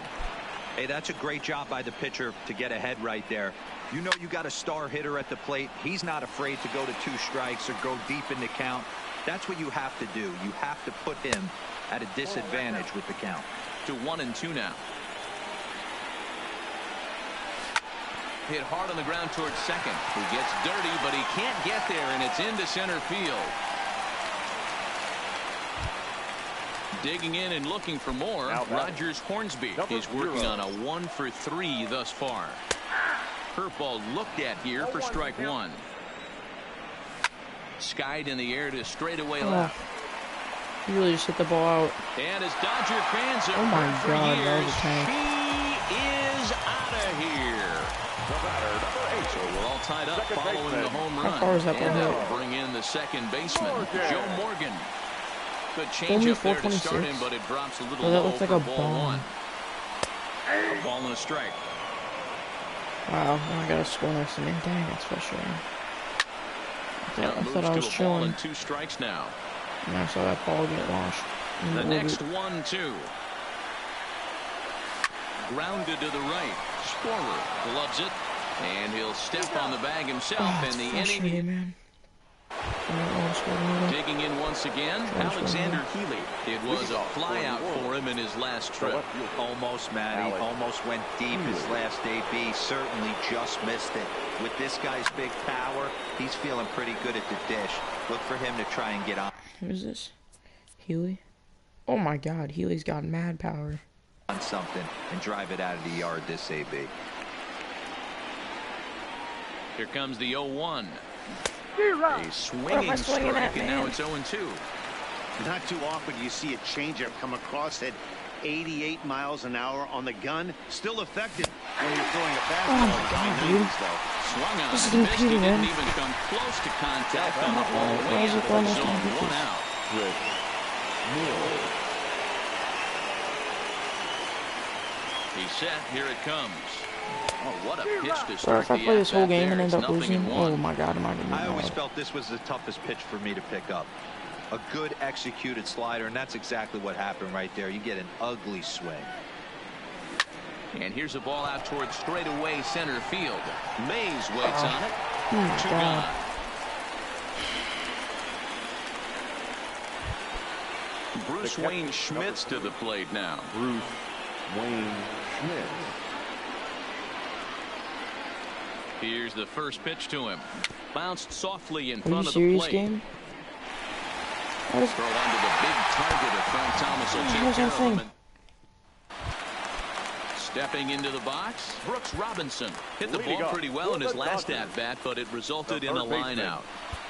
S5: Hey, that's a great job by the pitcher to get ahead right there. You know you got a star hitter at the plate. He's not afraid to go to 2 strikes or go deep in the count. That's what you have to do. You have to put him at a disadvantage with the count.
S3: To 1-2 now. Hit hard on the ground towards second. He gets dirty, but he can't get there, and it's into center field. Digging in and looking for more. Rogers Hornsby is working on a 1 for 3 thus far. Curveball looked at here for strike 1. Skied in the air to straightaway left.
S2: He really just hit the ball out.
S3: And as Dodger fans have
S2: heard
S3: for years,
S2: that was a tank.
S3: He is out of here. So we're all tied up following the home run.
S2: How far is that ball
S3: and
S2: hit?
S3: they'll bring in the second baseman, Joe Morgan. Good change up there to start him, but it drops a little
S2: that
S3: low
S2: looks like
S3: for
S2: a
S3: ball
S2: bomb.
S3: 1. A ball and a strike.
S2: Wow, now I got a score next to me. Dang, that's frustrating. I thought I was
S3: to a ball
S2: chilling.
S3: and 2 strikes now.
S2: And I saw that ball get launched.
S3: The next 1-2. Grounded to the right. Sporer gloves it, and he'll step on the bag himself, and the inning.
S2: Man.
S3: Digging in once again, Alexander Healy. It was a flyout for him in his last trip.
S5: Almost, Matty. Almost went deep his last AB. Certainly just missed it. With this guy's big power, he's feeling pretty good at the dish. Look for him to try and get on.
S2: Who is this? Healy? Oh my God, Healy's got mad power.
S5: On something and drive it out of the yard this AB.
S3: Here comes the 0-1. A swinging strike, and now it's 0-2.
S8: Not too often you see a changeup come across at 88 miles an hour on the gun. Still effective when you're throwing a fastball.
S2: Oh my God, dude.
S3: Swung on
S2: This is
S3: and missed. He
S2: computer,
S3: didn't
S2: man.
S3: even come close to contact on the ball.
S2: Why is it almost
S3: Zone,
S2: on
S3: 1 out. He's set. Here it comes. Oh, what a pitch to
S2: Bro,
S3: start
S2: if I
S3: the
S2: play this whole
S3: at-bat
S2: game
S3: there.
S2: and end
S3: It's
S2: up losing,
S3: 0-1.
S2: oh my God, am I gonna be
S5: I always
S2: mad.
S5: felt this was the toughest pitch for me to pick up. A good executed slider, and that's exactly what happened right there. You get an ugly swing.
S3: And here's a ball out towards straightaway center field. Mays waits on it. Two gone. Bruce Wayne Schmidt's to the plate now.
S4: Bruce Wayne Schmidt.
S3: Here's the first pitch to him. Bounced softly in
S2: Are
S3: front
S2: you
S3: of the
S2: serious,
S3: plate.
S2: game?
S3: Throw under the big target of Frank Thomas will take care of him. Stepping into the box, Brooks Robinson hit the ball pretty well in his last at-bat, but it resulted in a line-out.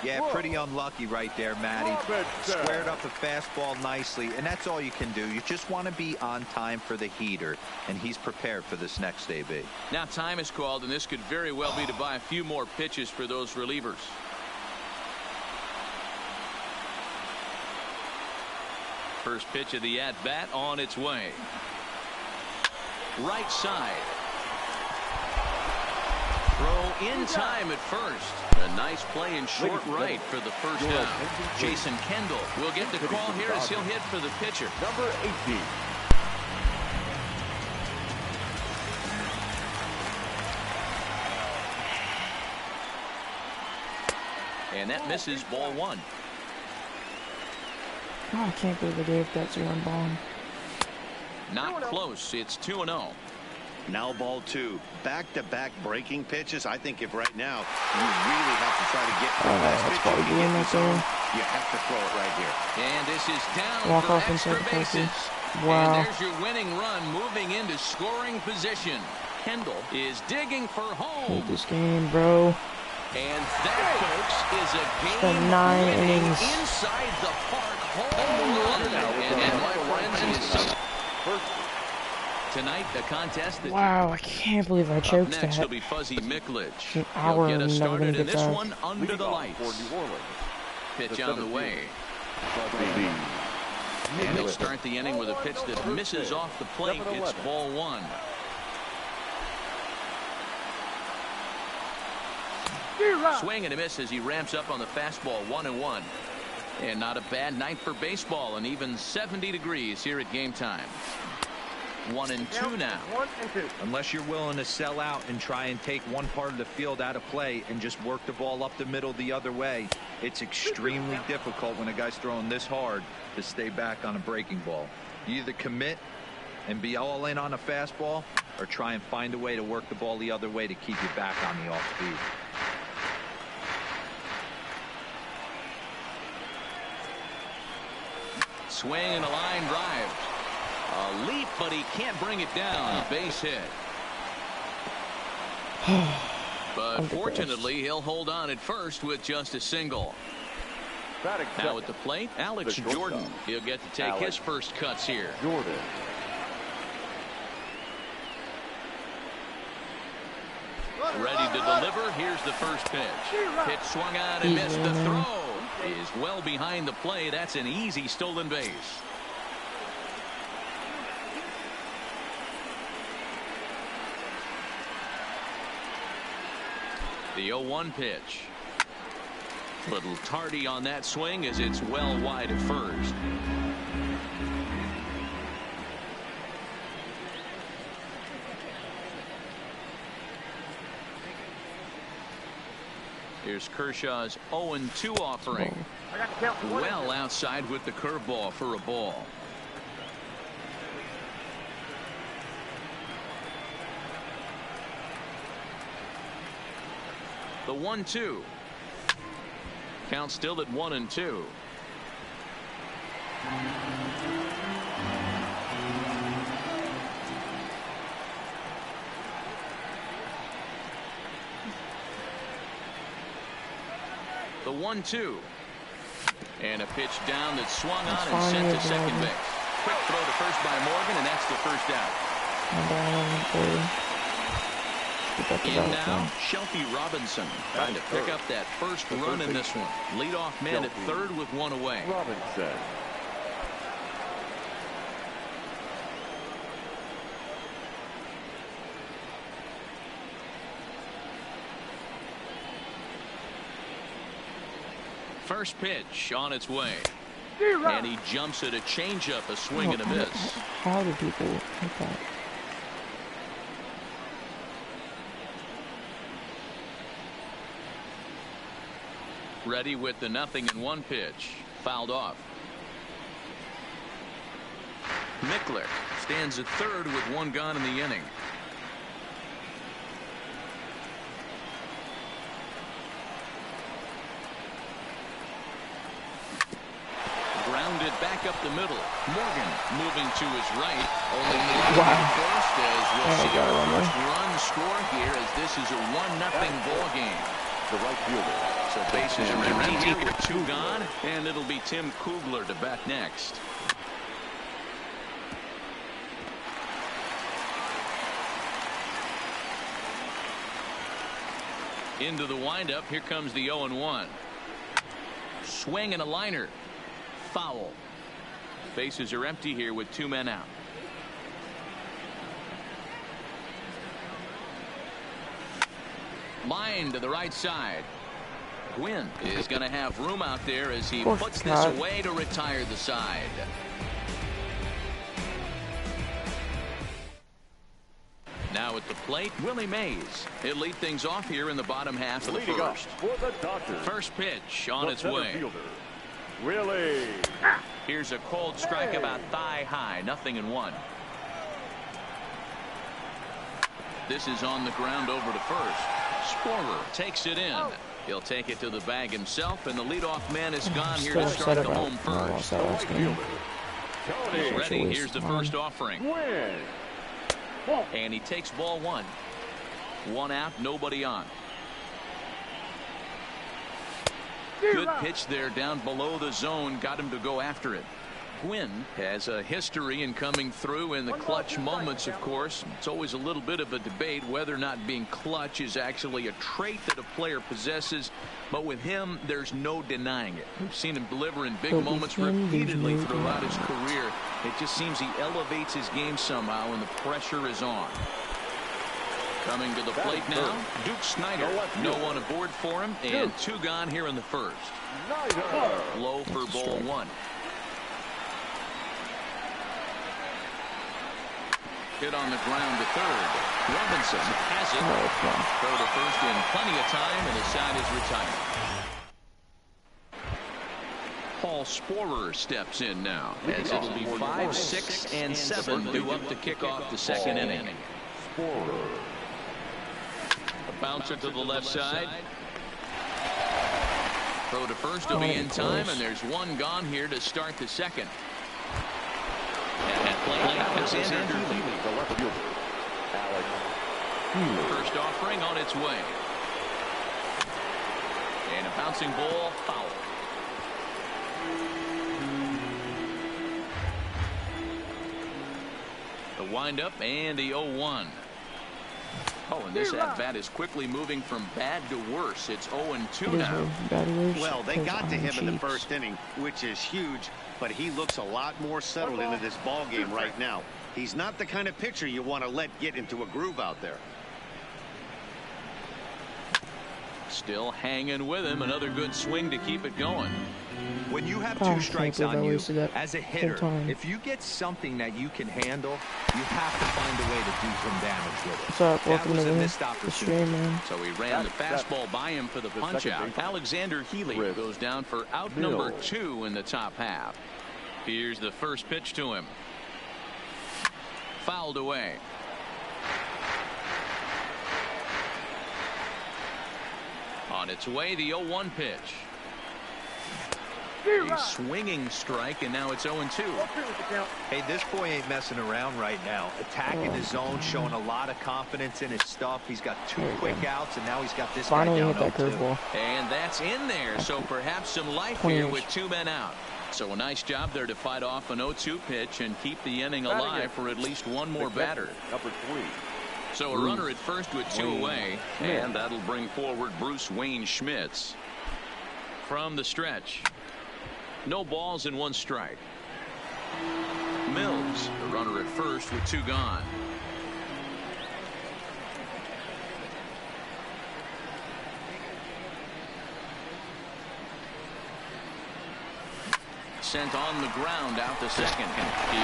S5: Yeah, pretty unlucky right there, Matty. Squared up the fastball nicely, and that's all you can do. You just want to be on time for the heater, and he's prepared for this next AB.
S3: Now time is called, and this could very well be to buy a few more pitches for those relievers. First pitch of the at-bat on its way. Right side. Throw in time at first. A nice play in short right for the first down. Jason Kendall will get the call here as he'll hit for the pitcher.
S4: Number 18.
S3: And that misses ball one.
S2: Oh, I can't believe I gave that to one bomb.
S3: Not close. It's 2-0.
S8: Now ball two. Back-to-back breaking pitches. I think if right now you really have to try to get the best pitch you can get you have to throw it right here.
S3: And this is down
S2: Walk
S3: for
S2: off
S3: extra
S2: inside the
S3: bases.
S2: Wow.
S3: And there's your winning run moving into scoring position. Kendall is digging for home.
S2: Hate this game, bro.
S3: And that, folks, is a game
S2: been 9 innings.
S3: Inside the park home run. And that, my friends, is tonight the contest. That
S2: wow, I can't believe I choked that.
S3: Next will be Fuzzy Miklich.
S2: An hour
S3: He'll get us
S2: and never
S3: started in this
S2: back.
S3: one under the lights. Pitch on the way. And they'll start the inning with a pitch that misses off the plate. It's ball one. Swing and a miss as he ramps up on the fastball. 1-1. And not a bad night for baseball, and even 70 degrees here at game time. 1-2 now.
S9: 1-2.
S5: Unless you're willing to sell out and try and take one part of the field out of play and just work the ball up the middle the other way, it's extremely difficult when a guy's throwing this hard to stay back on a breaking ball. You either commit and be all in on a fastball or try and find a way to work the ball the other way to keep you back on the off speed.
S3: Swing and a line drive. A leap, but he can't bring it down. Base hit. But fortunately, he'll hold on at first with just a single. Now at the plate, Alex Jordan. He'll get to take his first cuts here.
S4: Jordan.
S3: Ready to deliver. Here's the first pitch. Pitch swung out and missed. The throw is well behind the play. That's an easy stolen base. The 0-1 pitch. Little tardy on that swing as it's well wide at first. Here's Kershaw's 0-2 offering. Well outside with the curveball for a ball. The 1-2. Count still at 1-2. The 1-2. And a pitch down that swung on and sent to second base. Quick throw to first by Morgan, and that's the first out. In now, Shelby Robinson trying to pick up that first run in this one. Leadoff man at third with one away.
S4: Robinson.
S3: First pitch on its way. And he jumps at a changeup, a swing and a miss.
S2: How do people hit that?
S3: Ready with the 0-1 pitch. Fouled off. Mickler stands at third with 1 gone in the inning. Grounded back up the middle. Morgan moving to his right. Only first as we'll see a first run score here as this is a 1-0 ball game.
S4: The right fielder.
S3: So bases are empty here with 2 gone, and it'll be Tim Kugler to bat next. Into the windup. Here comes the 0-1. Swing and a liner. Foul. Bases are empty here with 2 men out. Line to the right side. Gwynn is going to have room out there as he puts this away to retire the side. Now at the plate, Willie Mays. He'll lead things off here in the bottom half of the first. First pitch on its way.
S4: Willie.
S3: Here's a cold strike about thigh high. 0-1. This is on the ground over to first. Sporer takes it in. He'll take it to the bag himself, and the leadoff man is gone here to start the home first. He's ready. Here's the first offering. And he takes ball 1. 1 out, nobody on. Good pitch there down below the zone. Got him to go after it. Gwynn has a history in coming through in the clutch moments, of course. It's always a little bit of a debate whether or not being clutch is actually a trait that a player possesses. But with him, there's no denying it. We've seen him deliver in big moments repeatedly throughout his career. It just seems he elevates his game somehow when the pressure is on. Coming to the plate now, Duke Snider. No one aboard for him, and 2 gone here in the first. Low for ball 1. Hit on the ground to third. Robinson has it. Throw to first in plenty of time, and the side is retired. Paul Sporer steps in now, as it'll be 5, 6, and 7 due up to kick off the second inning. A bouncer to the left side. Throw to first will be in time, and there's 1 gone here to start the second. And at play, Alexander Healy. First offering on its way. And a bouncing ball, foul. The windup and the 0-1. Oh, and this at-bat is quickly moving from bad to worse. It's 0-2 now.
S8: Well, they got to him in the first inning, which is huge, but he looks a lot more settled into this ball game right now. He's not the kind of pitcher you want to let get into a groove out there.
S3: Still hanging with him. Another good swing to keep it going.
S5: When you have 2 strikes on you, as a hitter, if you get something that you can handle, you have to find a way to do some damage with it.
S2: What's up?
S5: That was a missed opportunity.
S3: So he ran the fastball by him for the punch out. Alexander Healy goes down for out number 2 in the top half. Here's the first pitch to him. Fouled away. On its way, the 0-1 pitch. A swinging strike, and now it's 0-2.
S5: Hey, this boy ain't messing around right now. Attacking the zone, showing a lot of confidence in his stuff. He's got 2 quick outs, and now he's got this
S2: finally
S5: guy
S2: hit that
S5: down
S2: curveball.
S3: And that's in there, so perhaps some life here with 2 men out. So a nice job there to fight off an 0-2 pitch and keep the inning alive for at least 1 more batter.
S4: Number 3.
S3: So a runner at first with 2 away, and that'll bring forward Bruce Wayne Schmitz. From the stretch. No balls and 1 strike. Mills, the runner at first with 2 gone. Sent on the ground out to second.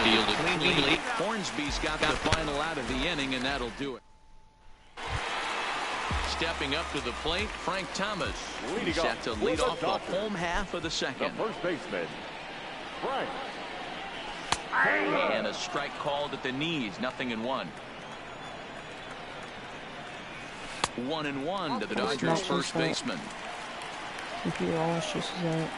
S3: Fielded cleanly. Hornsby's got the final out of the inning, and that'll do it. stepping up to the plate, Frank Thomas.
S4: Leading
S3: Set
S4: off
S3: to
S4: for
S3: lead
S4: the
S3: off the
S4: Dodgers,
S3: home half of the
S4: the
S3: second.
S4: first baseman, Frank.
S3: And a strike called at the knees, 0-1. 1-1 to the Dodgers first baseman.
S2: He always chases that.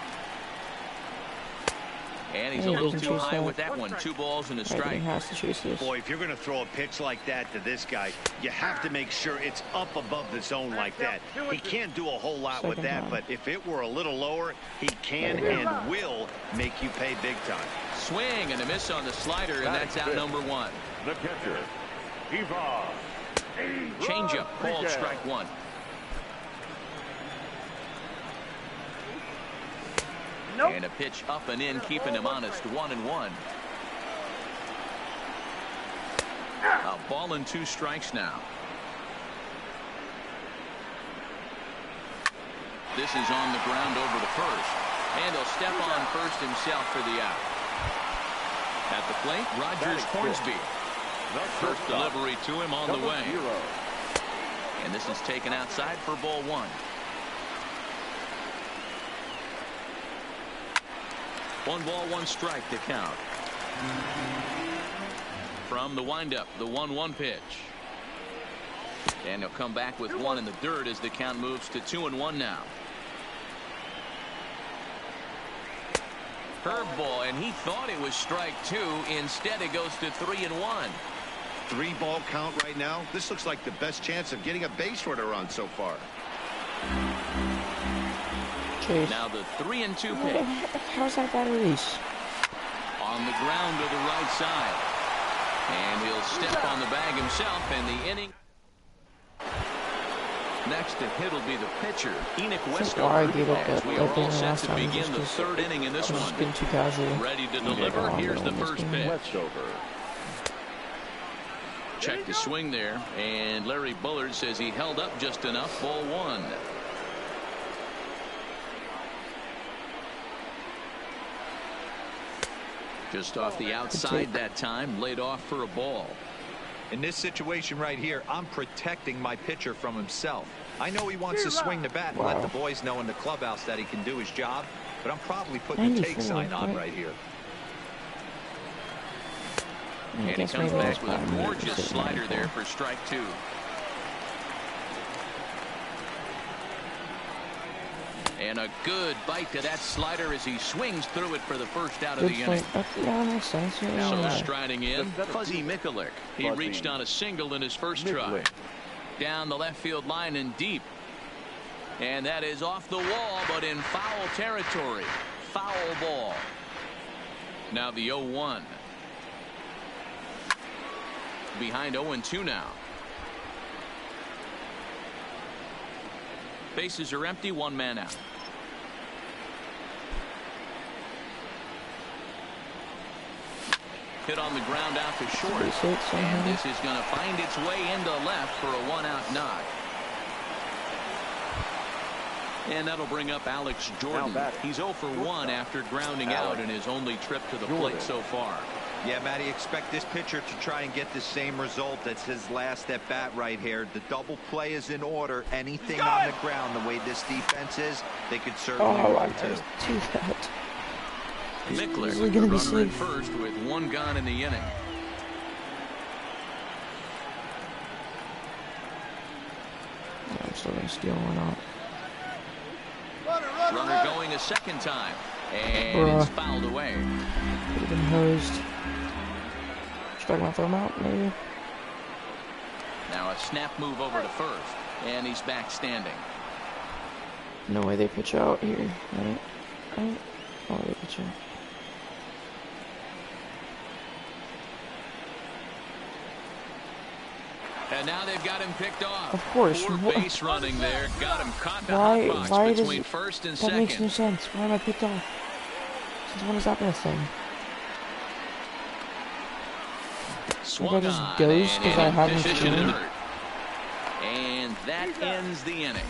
S3: And he's a little too high with that one. 2 balls and a strike.
S2: He has to chase this.
S8: Boy, if you're going to throw a pitch like that to this guy, you have to make sure it's up above the zone like that. He can't do a whole lot with that, but if it were a little lower, he can and will make you pay big time.
S3: Swing and a miss on the slider, and that's out number 1.
S4: The catcher, Eva.
S3: Changeup called strike 1.
S9: Nope.
S3: And a pitch up and in, keeping him honest. 1-1. A ball and 2 strikes now. This is on the ground over to first. And he'll step on first himself for the out. At the plate, Rogers Hornsby. First delivery to him on the way. And this is taken outside for ball 1. 1 ball, 1 strike to count. From the windup, the 1-1 pitch. And he'll come back with 1 in the dirt as the count moves to 2-1 now. Curveball, and he thought it was strike 2. Instead, it goes to 3-1.
S8: 3-ball count right now. This looks like the best chance of getting a base runner on so far.
S2: Chase.
S3: Now the 3-2 pitch.
S2: How's that bad release?
S3: On the ground to the right side. And he'll step on the bag himself, and the inning. Next to hit will be the pitcher, Enoch Westover, as we are all set to begin the 3rd inning in this one.
S2: Too casual.
S3: Ready to deliver. Here's the first pitch.
S4: Westover.
S3: Check the swing there, and Larry Bullard says he held up just enough. Ball 1. Just off the outside that time, laid off for a ball.
S5: In this situation right here, I'm protecting my pitcher from himself. I know he wants to swing the bat and let the boys know in the clubhouse that he can do his job, but I'm probably putting the take sign on right here.
S3: And he comes back with a gorgeous slider there for strike 2. And a good bite to that slider as he swings through it for the first out of the inning.
S2: Yeah, makes sense.
S3: So striding in, Fuzzy Mikulik. He reached on a single in his first try. Down the left field line and deep. And that is off the wall, but in foul territory. Foul ball. Now the 0-1. Behind 0-2 now. Bases are empty, 1 man out. Hit on the ground out to short. And this is going to find its way into left for a 1-out knock. And that'll bring up Alex Jordan. He's 0 for 1 after grounding out in his only trip to the plate so far.
S5: Yeah, Matty, expect this pitcher to try and get the same result as his last at bat right here. The double play is in order. Anything on the ground, the way this defense is, they could certainly run too.
S2: Do that.
S3: Mikulik runner at first with 1 gone in the inning.
S2: I'm still going to steal one out.
S3: Runner going a second time. And it's fouled away.
S2: Could have been hosed. Should I throw him out, maybe?
S3: Now a snap move over to first. And he's back standing.
S2: No way they pitch out here, right? Oh, they pitch out.
S3: And now they've got him picked off.
S2: Of course.
S3: Poor base running there. Got him caught in the hot box between first and second.
S2: That makes no sense. Why am I picked off? Since when has that been a thing?
S3: Swung
S2: just goes because I haven't
S3: position in hurt. And that ends the inning.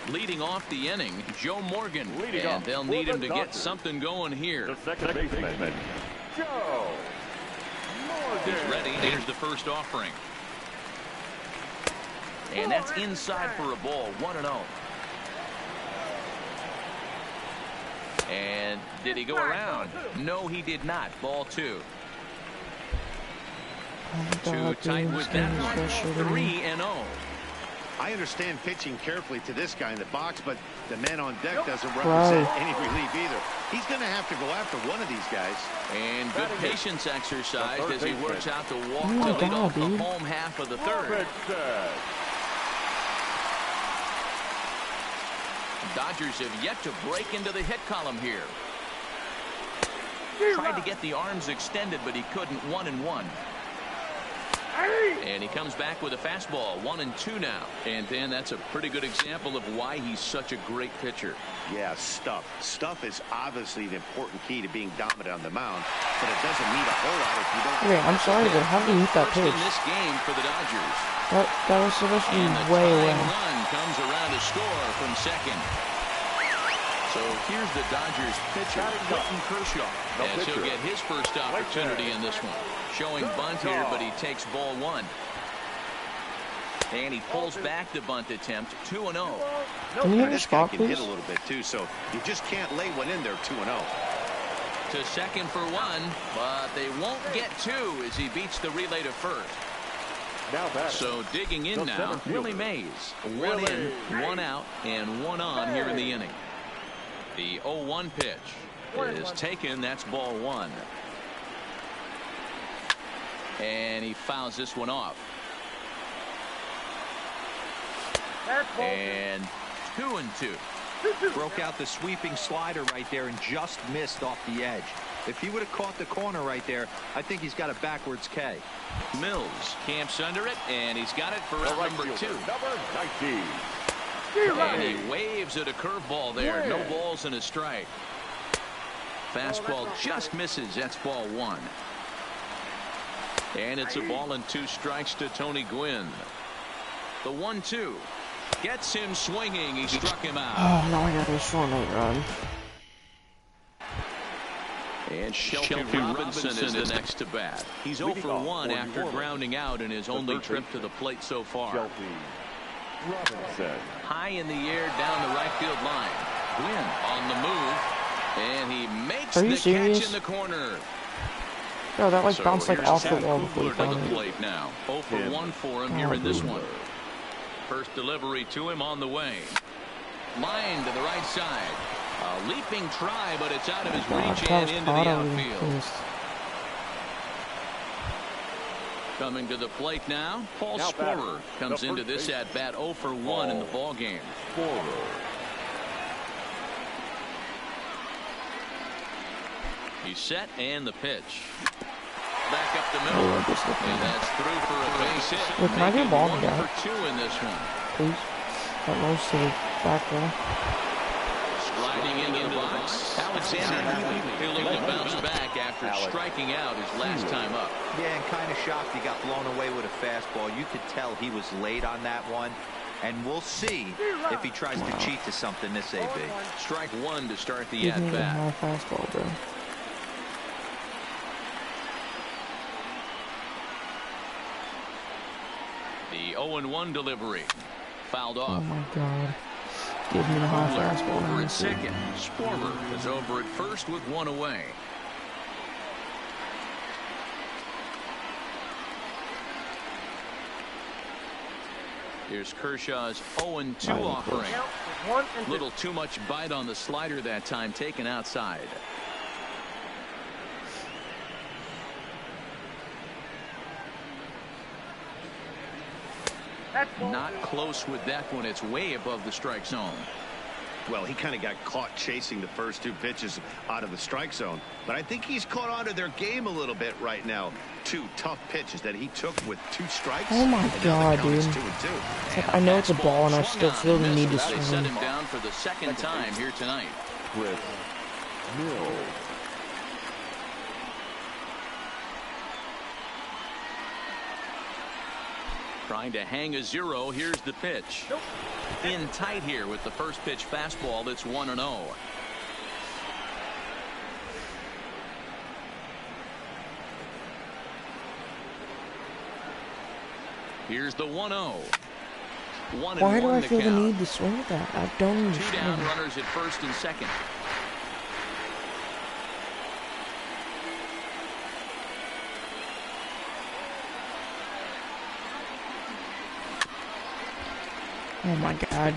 S3: Leading off the inning, Joe Morgan. And they'll need him to get something going here.
S4: The second baseman, Joe Morgan.
S3: He's ready. Here's the first offering. And that's inside for a ball. 1-0. And did he go around? No, he did not. Ball 2. Too tight with that one. 3-0.
S8: I understand pitching carefully to this guy in the box, but the man on deck doesn't represent any relief either. He's going to have to go after one of these guys.
S3: And good patience exercise as he works out to walk to lead off the home half of the third. Dodgers have yet to break into the hit column here. Tried to get the arms extended, but he couldn't. 1-1. And he comes back with a fastball. 1-2 now. And Dan, that's a pretty good example of why he's such a great pitcher.
S8: Yeah, stuff. Stuff is obviously an important key to being dominant on the mound, but it doesn't mean a whole lot if you don't.
S2: Okay, I'm sorry, but how did he hit that pitch?
S3: In this game for the Dodgers.
S2: That was supposed to be way away.
S3: Run comes around to score from second. So here's the Dodgers pitcher, Clayton Kershaw, as he'll get his first opportunity in this one. Showing bunt here, but he takes ball 1. And he pulls back the bunt attempt. 2-0.
S2: Can you hear this guy
S8: can hit a little bit too, so you just can't lay one in there. 2-0.
S3: To second for 1, but they won't get 2 as he beats the relay to first. So digging in now, Willie Mays. 1 in, 1 out, and 1 on here in the inning. The 0-1 pitch is taken. That's ball 1. And he fouls this one off. And 2-2.
S5: Broke out the sweeping slider right there and just missed off the edge. If he would have caught the corner right there, I think he's got a backwards K.
S3: Mills camps under it, and he's got it for out number 2.
S4: Number 19.
S3: And he waves at a curveball there. No balls and a strike. Fastball just misses. That's ball 1. And it's a ball and 2 strikes to Tony Gwynn. The 1-2 gets him swinging. He struck him out.
S2: Oh, now I got a short run.
S3: And Shelby Robinson is the next to bat. He's 0 for 1 after grounding out in his only trip to the plate so far.
S4: Robinson.
S3: High in the air down the right field line. Gwynn on the move. And he makes the catch in the corner.
S2: No, that like bounced like off the wall before
S3: to the plate now. 0 for 1 for him here in this one. First delivery to him on the way. Line to the right side. A leaping try, but it's out of his reach and into the outfield. Coming to the plate now, Paul Sporer comes into this at bat 0 for 1 in the ball game. He's set and the pitch. Back up the middle. And that's through for a base hit.
S2: Wait, can I get a ball in
S3: for 2 in this one.
S2: Please. That most to the back there.
S3: Sliding into the box. Alexander Healy looking to bounce back after striking out his last time up.
S5: Yeah, and kind of shocked he got blown away with a fastball. You could tell he was late on that one. And we'll see if he tries to cheat to something this AB.
S3: Strike 1 to start the at-bat.
S2: Fastball, bro.
S3: The 0-1 delivery. Fouled off.
S2: Oh my God. Give me the high fastball.
S3: Over at second. Sporer is over at first with 1 away. Here's Kershaw's 0-2 offering. Little too much bite on the slider that time, taken outside. Not close with that one. It's way above the strike zone.
S8: Well, he kind of got caught chasing the first 2 pitches out of the strike zone. But I think he's caught on to their game a little bit right now. 2 tough pitches that he took with 2 strikes.
S2: Oh my God, dude. I know it's a ball and I still feel the need to swing.
S3: They set him down for the second time here tonight.
S4: With Mills.
S3: Trying to hang a 0. Here's the pitch. In tight here with the first pitch fastball. That's 1-0. Here's the 1-0.
S2: Why do I feel the need to swing at that? I don't understand.
S3: 2 down runners at first and second.
S2: Oh my God.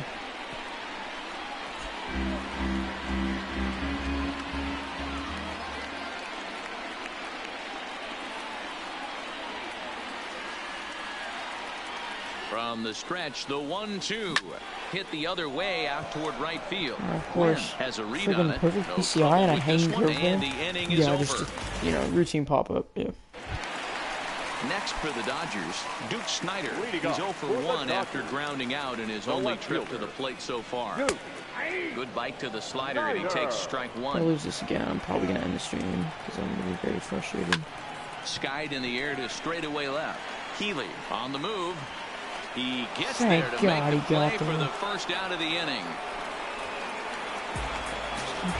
S3: From the stretch, the 1-2 hit the other way out toward right field.
S2: Of course,
S3: has a read on it.
S2: Perfect PCI and I hang curveball. Yeah, just routine pop up. Yeah.
S3: Next for the Dodgers, Duke Snider. He's 0 for 1 after grounding out in his only trip to the plate so far. Good bite to the slider, and he takes strike 1.
S2: If I lose this again, I'm probably going to end the stream because I'm going to be very frustrated.
S3: Skied in the air to straightaway left. Healy on the move. He gets there to make the play for the first out of the inning.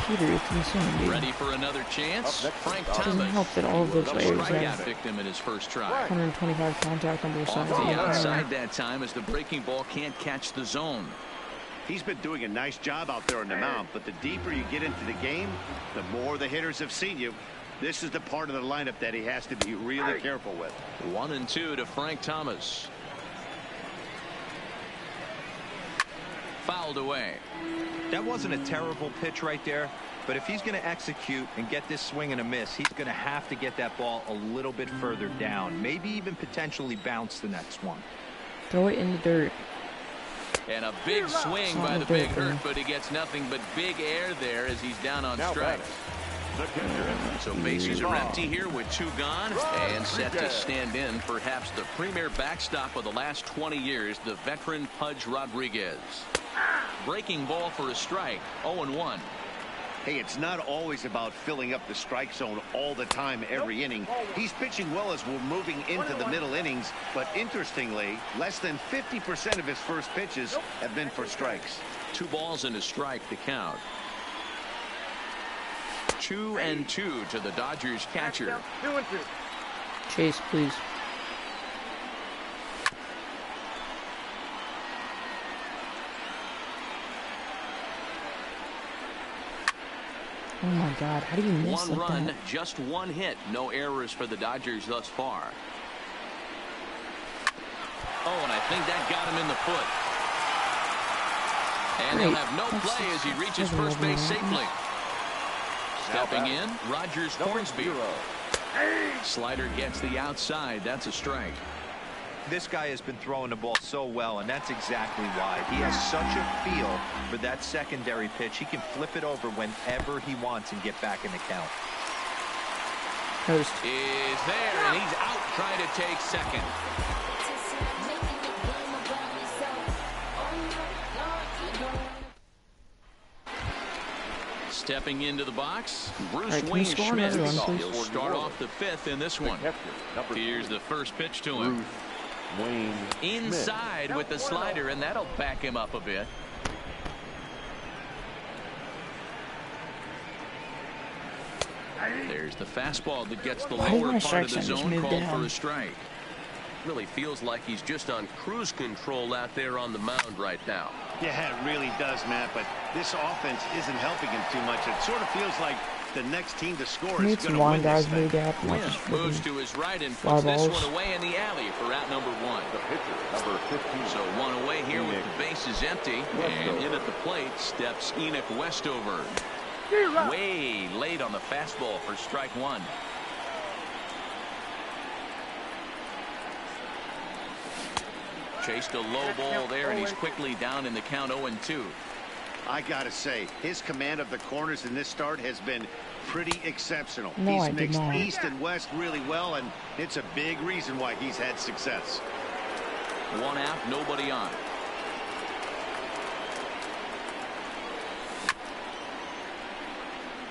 S2: Computer, it's insane, dude.
S3: Ready for another chance? Frank Thomas.
S2: It doesn't help that all of those players have
S3: victim in his first try.
S2: 125 contact on both sides.
S3: Off the outside that time as the breaking ball can't catch the zone.
S8: He's been doing a nice job out there on the mound, but the deeper you get into the game, the more the hitters have seen you. This is the part of the lineup that he has to be really careful with.
S3: 1-2 to Frank Thomas. Fouled away.
S5: That wasn't a terrible pitch right there, but if he's going to execute and get this swing and a miss, he's going to have to get that ball a little bit further down, maybe even potentially bounce the next one.
S2: Throw it in the dirt.
S3: And a big swing by the big hurt, but he gets nothing but big air there as he's down on strikes. So bases are empty here with 2 gone and set to stand in perhaps the premier backstop of the last 20 years, the veteran Pudge Rodriguez. Breaking ball for a strike. 0-1.
S8: Hey, it's not always about filling up the strike zone all the time every inning. He's pitching well as we're moving into the middle innings, but interestingly, less than 50% of his first pitches have been for strikes.
S3: 2 balls and a strike to count. 2-2 to the Dodgers catcher.
S9: 2-2.
S2: Chase, please. Oh my God, how do you miss
S3: 1
S2: like
S3: run,
S2: that?
S3: just 1 hit. No errors for the Dodgers thus far. Oh, and I think that got him in the foot. And he'll have no play as he reaches first base safely. Stepping in, Rogers Hornsby. Slider gets the outside. That's a strike.
S5: This guy has been throwing the ball so well, and that's exactly why. He has such a feel for that secondary pitch. He can flip it over whenever he wants and get back in the count.
S2: Post
S3: is there, and he's out trying to take second. Stepping into the box, Bruce Wayne Schmidt. He'll start off the 5th in this one. Here's the first pitch to him. Inside with the slider, and that'll back him up a bit. There's the fastball that gets the lower part of the zone, called for a strike. Really feels like he's just on cruise control out there on the mound right now.
S8: Yeah, it really does, Matt, but this offense isn't helping him too much. It sort of feels like the next team to score is going to win this thing.
S3: Wynn moves to his right and puts this one away in the alley for out number 1. So 1 away here with the bases empty, and in at the plate steps Enoch Westover. Way late on the fastball for strike 1. Chased a low ball there, and he's quickly down in the count. 0-2.
S8: I gotta say, his command of the corners in this start has been pretty exceptional.
S2: No,
S8: he's mixed east and west really well, and it's a big reason why he's had success.
S3: 1 out, nobody on.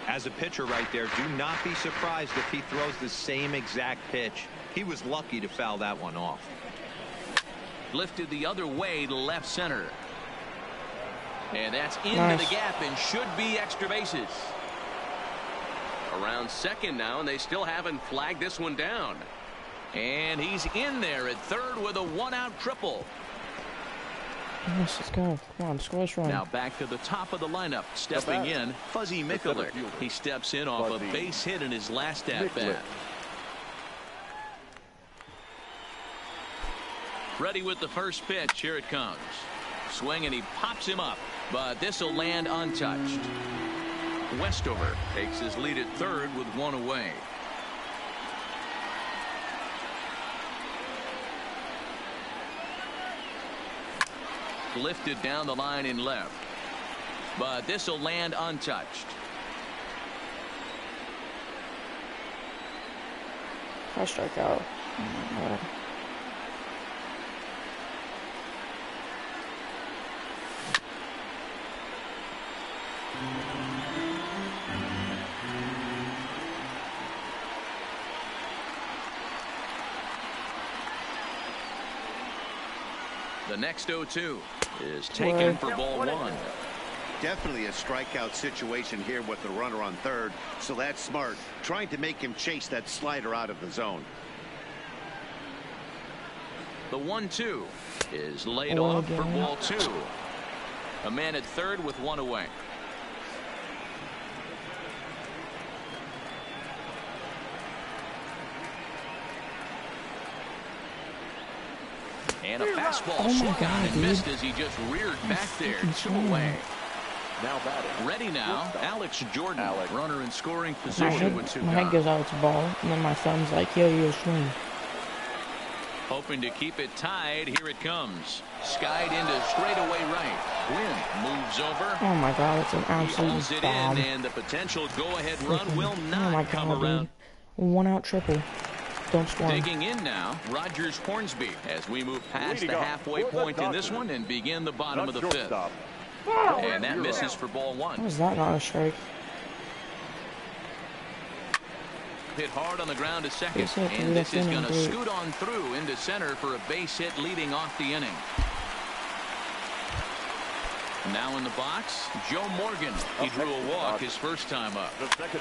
S5: As a pitcher right there, do not be surprised if he throws the same exact pitch. He was lucky to foul that one off.
S3: Lifted the other way to left center. And that's into the gap and should be extra bases.
S10: Around second now, and they still haven't flagged this one down.
S3: And he's in there at third with a 1-out triple.
S2: Yes, let's go. Come on, score this run.
S3: Now back to the top of the lineup. Stepping in, Fuzzy Mikulik. He steps in off a base hit in his last at-bat. Ready with the first pitch. Here it comes. Swing, and he pops him up, but this will land untouched. Westover takes his lead at third with one away. Lifted down the line in left, but this will land untouched.
S2: I strike out. Oh my God.
S3: The next 0-2 is taken for ball one.
S8: Definitely a strikeout situation here with the runner on third, so that's smart, trying to make him chase that slider out of the zone.
S3: The 1-2 is laid off for ball two. A man at third with one away. And a fastball swung on and missed as he just reared back there. 2 away.
S4: Now batting.
S3: Ready now, Alex Jordan. Runner in scoring position with 2
S2: My head goes out to ball, and then my thumb's like, yo, swing.
S3: Hoping to keep it tied. Here it comes. Skied into straightaway right. Wynn moves over.
S2: Oh my God, it's an absolute bomb.
S3: And the potential go-ahead run will not come around.
S2: 1-out triple. Don't score.
S3: Digging in now, Rogers Hornsby as we move past the halfway point in this one and begin the bottom of the fifth. And that misses for ball one.
S2: How is that not a strike?
S3: Hit hard on the ground to second, and this is going to scoot on through into center for a base hit leading off the inning. Now in the box, Joe Morgan. He drew a walk his first time up.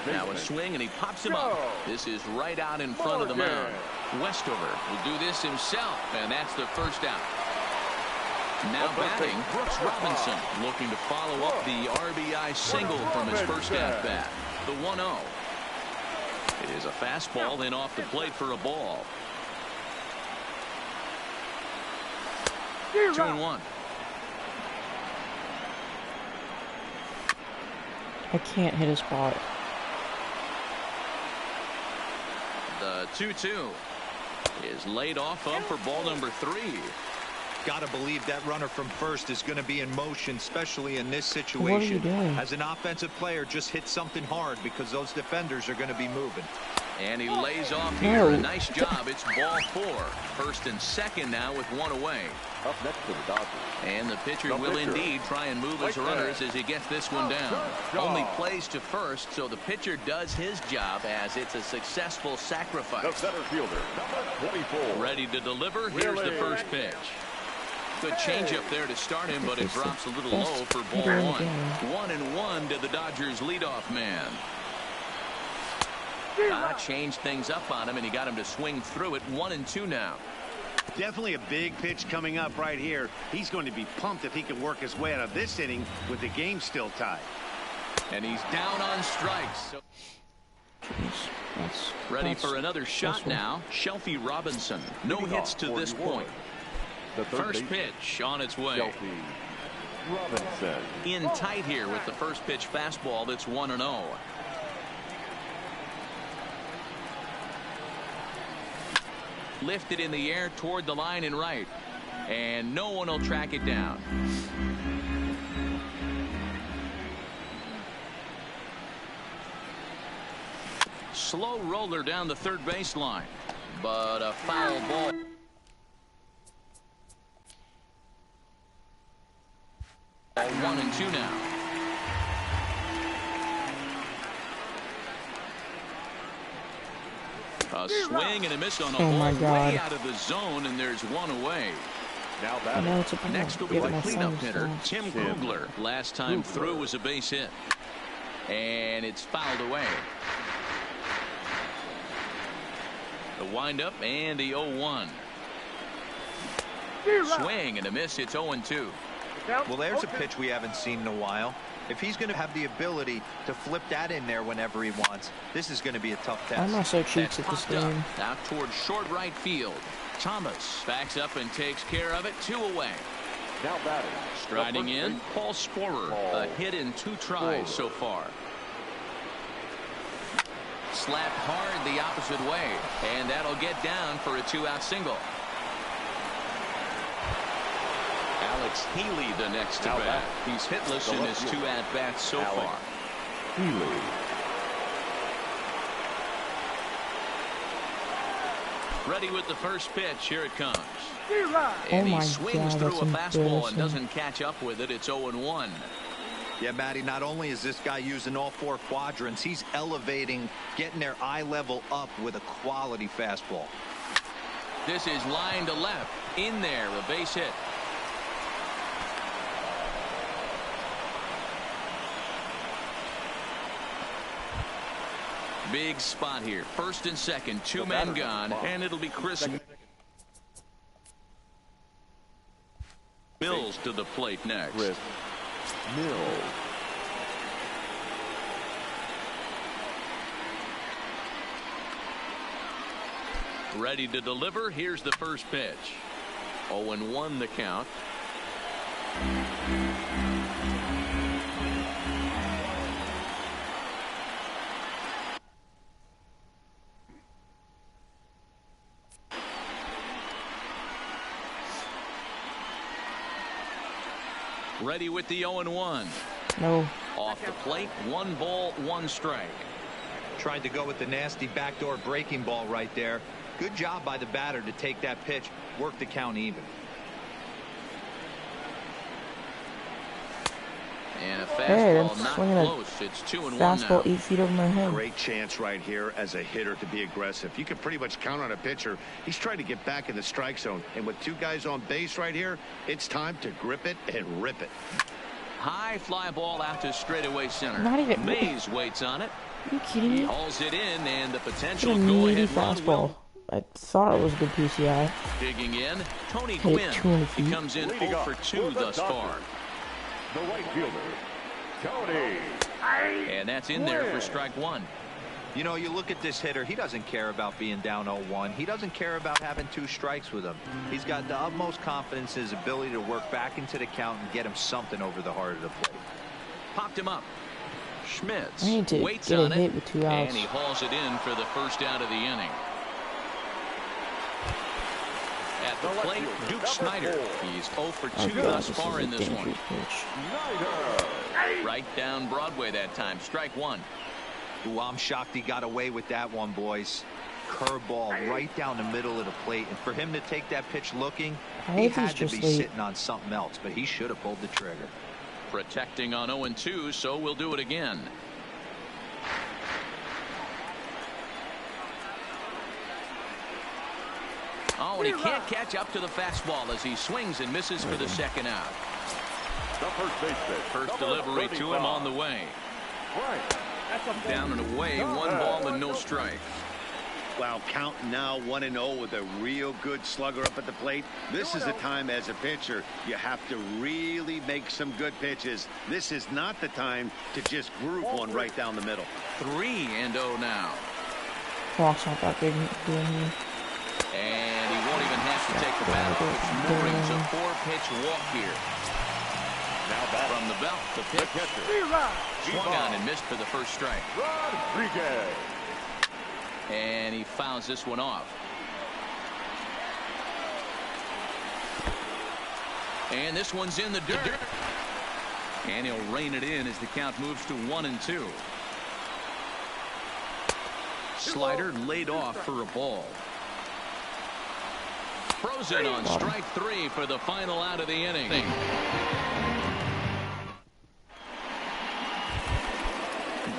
S3: Now a swing, and he pops him up. This is right out in front of the mound. Westover will do this himself, and that's the first out. Now batting, Brooks Robinson, looking to follow up the RBI single from his first at-bat. The 1-0. It is a fastball, then off the plate for a ball. 2-1.
S2: I can't hit a spot.
S3: The 2-2 is laid off up for ball number 3.
S5: Got to believe that runner from first is going to be in motion, especially in this situation.
S2: What are you doing?
S5: As an offensive player, just hit something hard because those defenders are going to be moving.
S3: And he lays off here. A nice job. It's ball 4. First and second now with one away.
S4: Up next to the Dodgers.
S3: And the pitcher will indeed try and move his runners as he gets this one down. Only plays to first, so the pitcher does his job as it's a successful sacrifice.
S4: The center fielder, number 24.
S3: Ready to deliver. Here's the first pitch. Good changeup there to start him, but it drops a little low for ball 1. 1-1 to the Dodgers leadoff man. Changed things up on him, and he got him to swing through it. 1-2 now.
S8: Definitely a big pitch coming up right here. He's going to be pumped if he can work his way out of this inning with the game still tied.
S3: And he's down on strikes. Ready for another shot now. Shelfie Robinson. No hits to this point.
S4: The
S3: first pitch on its way.
S4: Robinson.
S3: In tight here with the first pitch fastball. That's 1-0. Lifted in the air toward the line and right, and no one will track it down. Slow roller down the third baseline, but a foul ball. Ball 1-2 now. A swing and a miss on a ball way out of the zone, and there's one away. Next will be the cleanup hitter, Tim Kugler. Last time through was a base hit. And it's fouled away. The windup and the 0-1. Swing and a miss. It's 0-2.
S5: Well, there's a pitch we haven't seen in a while. If he's going to have the ability to flip that in there whenever he wants, this is going to be a tough test.
S2: I'm also cheats at this game.
S3: Out towards short right field. Thomas backs up and takes care of it. 2 away.
S4: Now batting.
S3: Striding in, Paul Sporer. A hit in 2 tries so far. Slapped hard the opposite way, and that'll get down for a 2-out single. Alex Healy the next to bat. He's hitless in his 2 at-bats so far.
S4: Healy.
S3: Ready with the first pitch. Here it comes.
S2: And
S3: he swings through a fastball and doesn't catch up with it. It's 0-1.
S5: Yeah, Matty, not only is this guy using all 4 quadrants, he's elevating, getting their eye level up with a quality fastball.
S3: This is line to left. In there, a base hit. Big spot here. First and second, 2 men gone, and it'll be Chris Mills to the plate next.
S4: Chris Mills.
S3: Ready to deliver. Here's the first pitch. 0-1 the count. Ready with the 0-1.
S2: No.
S3: Off the plate, 1 ball, 1 strike.
S5: Tried to go with the nasty backdoor breaking ball right there. Good job by the batter to take that pitch, work the count even.
S3: And a fastball not close. It's 2-1 now.
S2: Fastball 8 feet over my head.
S8: Great chance right here as a hitter to be aggressive. You can pretty much count on a pitcher. He's trying to get back in the strike zone. And with 2 guys on base right here, it's time to grip it and rip it.
S3: High fly ball out to straightaway center.
S2: Not even.
S3: Mays waits on it.
S2: Are you kidding me?
S3: He hauls it in, and the potential
S2: What a
S3: go
S2: meaty
S3: ahead
S2: fastball. I thought it was a good PCI.
S3: Digging in, Tony
S2: Hit
S3: Gwynn.
S2: 200 feet.
S3: He comes in 0 for 2 thus far.
S4: The right fielder, Tony.
S3: And that's in there for strike 1.
S5: You know, you look at this hitter, he doesn't care about being down 0-1. He doesn't care about having 2 strikes with him. He's got the utmost confidence in his ability to work back into the count and get him something over the heart of the plate.
S3: Popped him up. Schmitz
S2: I need to
S3: waits
S2: get a
S3: on
S2: hit
S3: it,
S2: with 2 outs.
S3: and he hauls it in for the first out of the inning. At the plate, Duke Snyder. He's 0 for 2 thus far in this one. Right down Broadway that time. Strike 1.
S5: Ooh, I'm shocked he got away with that one, boys. Curveball right down the middle of the plate. And for him to take that pitch looking, he had to be sitting on something else, but he should have pulled the trigger.
S3: Protecting on 0-2, so we'll do it again. Oh, and he can't catch up to the fastball as he swings and misses for the second out.
S4: The first baseman.
S3: First delivery to him on the way. Down and away, 1 ball and no strikes.
S8: Wow, count now 1-0 with a real good slugger up at the plate. This is the time as a pitcher you have to really make some good pitches. This is not the time to just groove one right down the middle.
S3: 3-0 now.
S2: Cross out that big doing here.
S3: And he won't even have to take the bat off. It's Mooring's a 4-pitch walk here.
S4: Now back
S3: from the belt, the pitch. Swung on and missed for the first strike.
S4: Rodriguez.
S3: And he fouls this one off. And this one's in the dirt. And he'll rein it in as the count moves to 1-2. Slider laid off for a ball. Frozen on strike 3 for the final out of the inning.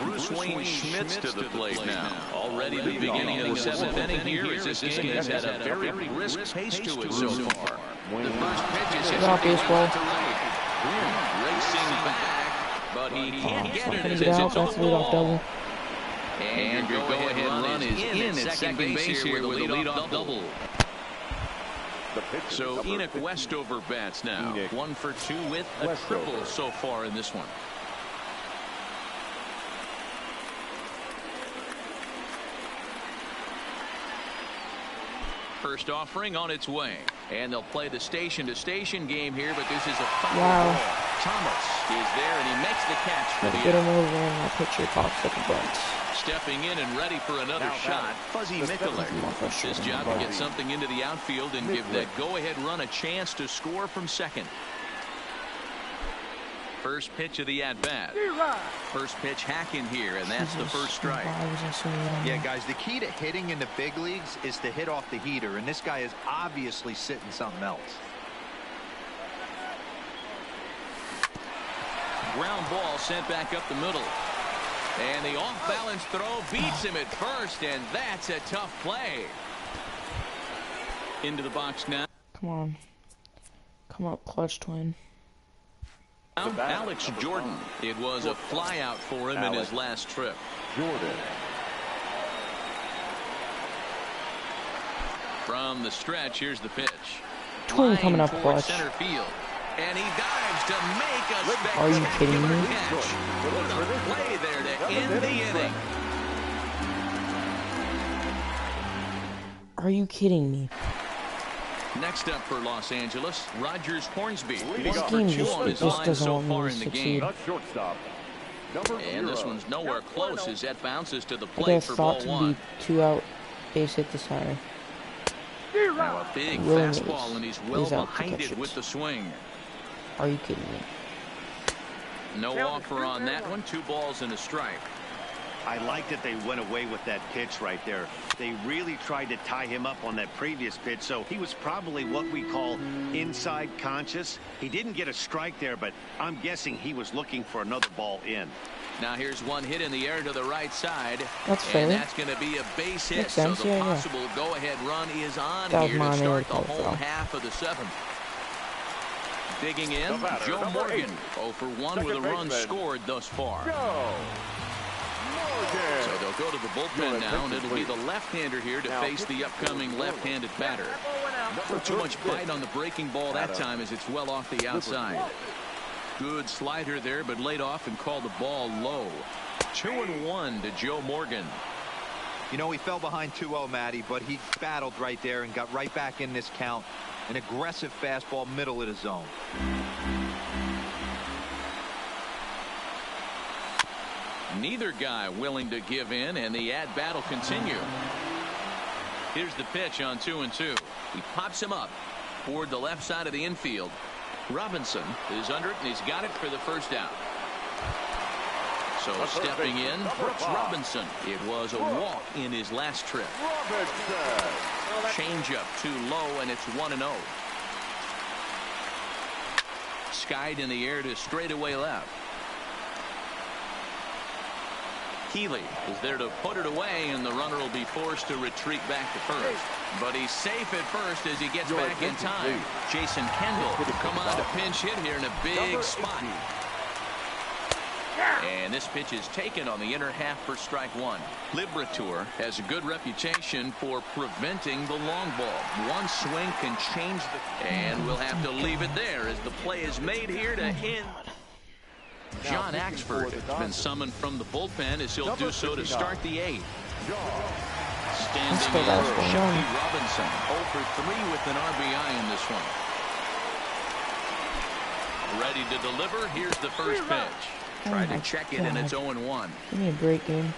S3: Bruce Wayne Schmitz to the plate now. Already the beginning of the 7th inning here as this game has had a very brisk pace to it so far. The first pitch is hit
S2: baseball.
S3: Racing back, but he can't get it.
S2: That's a leadoff double.
S3: And your go-ahead run is in at second base here with a leadoff double. So Enoch Westover bats now. 1 for 2 with a triple so far in this one. First offering on its way. And they'll play the station-to-station game here, but this is a foul ball. Thomas is there, and he makes the catch for the
S2: get him over and that pitcher pops up a bunch.
S3: Stepping in and ready for another shot, Fuzzy Mikulik. His job to get something into the outfield and give that go-ahead run a chance to score from second. First pitch of the at-bat. First pitch hacking here, and that's the first strike.
S5: Yeah, guys, the key to hitting in the big leagues is to hit off the heater, and this guy is obviously sitting something else.
S3: Ground ball sent back up the middle. And the off-balance throw beats him at first, and that's a tough play. Into the box now.
S2: Come on. Come up, clutch twin.
S3: Alex Jordan. It was a flyout for him in his last trip.
S4: Jordan.
S3: From the stretch, here's the pitch.
S2: Twin coming up clutch.
S3: Center field. And he dives to make a spectacular
S2: Are you kidding me?
S3: catch. What a play there to end the inning.
S2: Are you kidding me?
S3: Next up for Los Angeles, Rogers Hornsby.
S2: This game just doesn't want me to succeed.
S3: And this one's nowhere close as that bounces to the
S2: I
S3: plate for ball
S2: thought to
S3: one.
S2: be 2 out, base hit this high.
S3: Now a big fastball, and he's well behind it with the swing.
S2: Are you kidding me?
S3: No offer on that one. 2 balls and a strike.
S8: I like that they went away with that pitch right there. They really tried to tie him up on that previous pitch, so he was probably what we call inside conscious. He didn't get a strike there, but I'm guessing he was looking for another ball in.
S3: Now here's one hit in the air to the right side.
S2: That's fair.
S3: And that's going to be a base hit.
S2: Makes sense,
S3: so the
S2: yeah,
S3: possible go-ahead run is on
S2: that
S3: here to start the home
S2: foul.
S3: half of the 7th. Digging in, Joe Morgan. 0 for 1 with a run scored thus far. So they'll go to the bullpen now, and it'll be the left-hander here to face the upcoming left-handed batter. Not too much bite on the breaking ball that time as it's well off the outside. Good slider there, but laid off and called the ball low. 2-1 to Joe Morgan.
S5: You know, he fell behind 2-0, Matty, but he battled right there and got right back in this count. An aggressive fastball middle of the zone.
S3: Neither guy willing to give in, and the at-bat will continue. Here's the pitch on 2-2. He pops him up toward the left side of the infield. Robinson is under it, and he's got it for the first out. So stepping in, Brooks Robinson. It was a walk in his last trip. Changeup too low, and it's 1-0. Skied in the air to straightaway left. Keeley is there to put it away, and the runner will be forced to retreat back to first. But he's safe at first as he gets back in time. Jason Kendall will come on to pinch hit here in a big spot. And this pitch is taken on the inner half for strike 1. Liberatore has a good reputation for preventing the long ball. One swing can change the... And we'll have to leave it there as the play is made here to end. John Axford has been summoned from the bullpen as he'll do so to start the 8th. Standing in, Shelby Robinson 0 for 3 with an RBI in this one. Ready to deliver. Here's the first pitch. Tried to check it, and it's 0-1.
S2: Give me a break, game.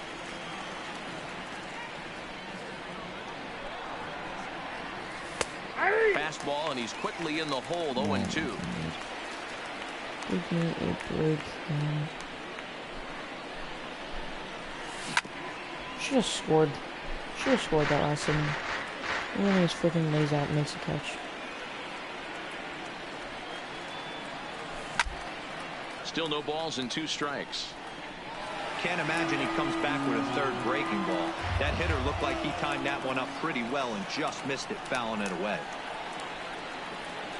S3: Fastball, and he's quickly in the hole. 0-2.
S2: Give me a break, game. Should have scored. Should have scored that last inning. And then he just freaking lays out and makes a catch.
S3: Still no balls and 2 strikes.
S5: Can't imagine he comes back with a third breaking ball. That hitter looked like he timed that one up pretty well and just missed it, fouling it away.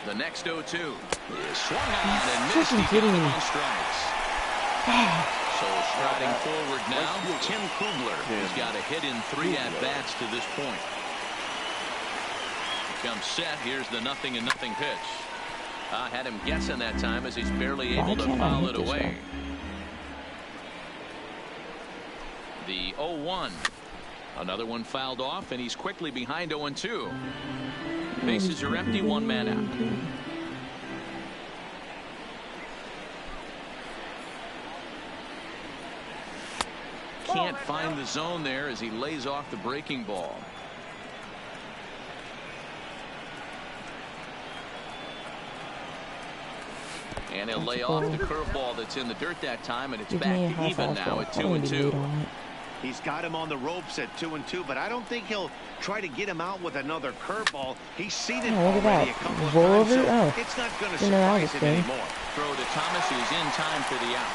S3: The next 0-2 is swung on and missed. He gets him on strikes. So striding forward now, Tim Kugler. He's got a hit in 3 at-bats to this point. Comes set. Here's the 0-0 pitch. Had him guessing that time as he's barely able to foul it away. The 0-1. Another one fouled off, and he's quickly behind 0-2. Bases are empty, 1 man out. Can't find the zone there as he lays off the breaking ball. And he'll lay off the curveball that's in the dirt that time, and it's back to even now at 2-2.
S8: He's got him on the ropes at 2-2, but I don't think he'll try to get him out with another curveball. He's seen it already a couple of times, so it's not going to surprise him anymore.
S3: Throw to Thomas, who's in time for the out.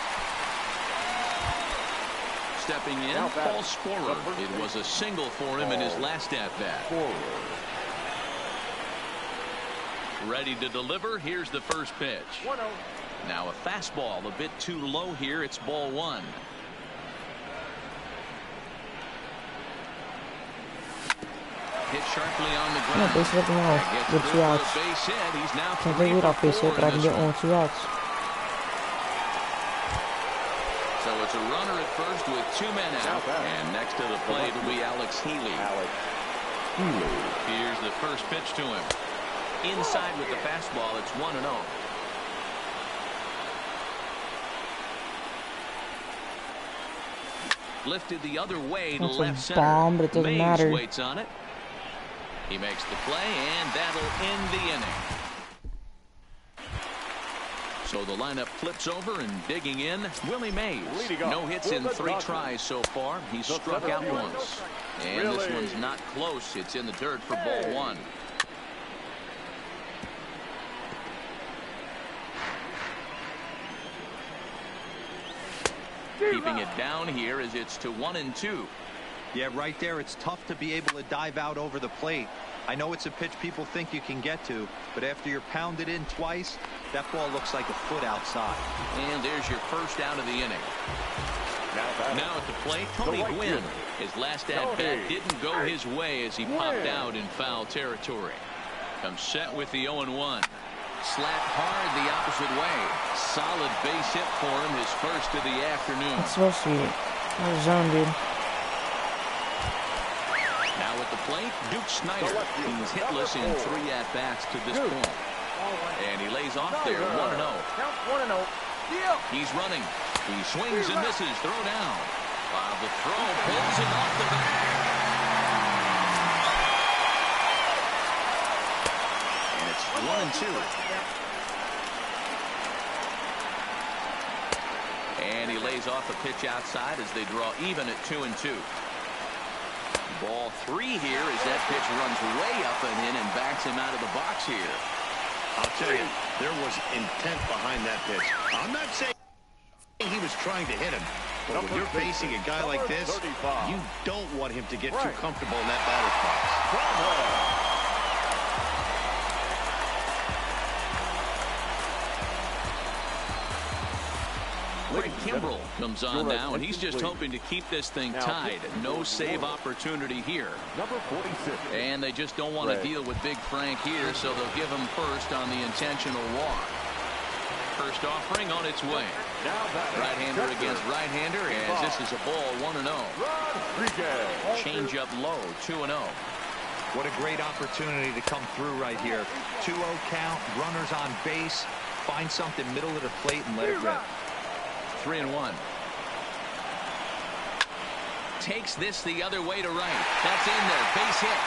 S3: Stepping in, Paul Sporer. It was a single for him in his last at-bat. Ready to deliver. Here's the first pitch. Now a fastball a bit too low here. It's ball 1. Hit sharply on the ground.
S2: Base hit with 2 outs.
S3: He's now
S2: can't take it off base hit, but I can get 1 with 2 outs.
S3: So it's a runner at first with 2 men out. And next to the plate will be Alex Healy. Here's the first pitch to him. Inside with the fastball. It's 1-0. Lifted the other way to left center.
S2: Bomb, but it doesn't matter.
S3: Waits on it. He makes the play, and that'll end the inning. So the lineup flips over and digging in, Willie Mays. No hits in 3 tries so far. He's struck out once. And this one's not close. It's in the dirt for ball 1. Keeping it down here as it's to 1-2.
S5: Yeah, right there. It's tough to be able to dive out over the plate. I know it's a pitch people think you can get to, but after you're pounded in twice, that ball looks like a foot outside.
S3: And there's your first out of the inning. Now at the plate, Tony Gwynn. His last at-bat didn't go his way as he popped out in foul territory. Comes set with the 0-1. Slapped hard the opposite way. Solid base hit for him, his first of the afternoon.
S2: That's supposed to be out of zone, dude.
S3: Now at the plate, Duke Snider. He's hitless in 3 at-bats to this point. And he lays off there, 1-0. He's running. He swings and misses. Throw down. While the throw pulls him off the bat. And it's 1-2. And he lays off a pitch outside as they draw even at 2-2. Ball 3 here as that pitch runs way up and in and backs him out of the box here.
S8: I'll tell you, there was intent behind that pitch. I'm not saying he was trying to hit him, but when you're facing a guy like this, you don't want him to get too comfortable in that batter's box.
S3: Craig Kimbrell comes on now, and he's just hoping to keep this thing tied. No save opportunity here. And they just don't want to deal with Big Frank here, so they'll give him first on the intentional walk. First offering on its way. Right-hander against right-hander, as this is a ball 1-0. Change up low, 2-0.
S5: What a great opportunity to come through right here. 2-0 count, runners on base. Find something middle of the plate and let it rip.
S3: 3-1. Takes this the other way to right. That's in there. Base hit.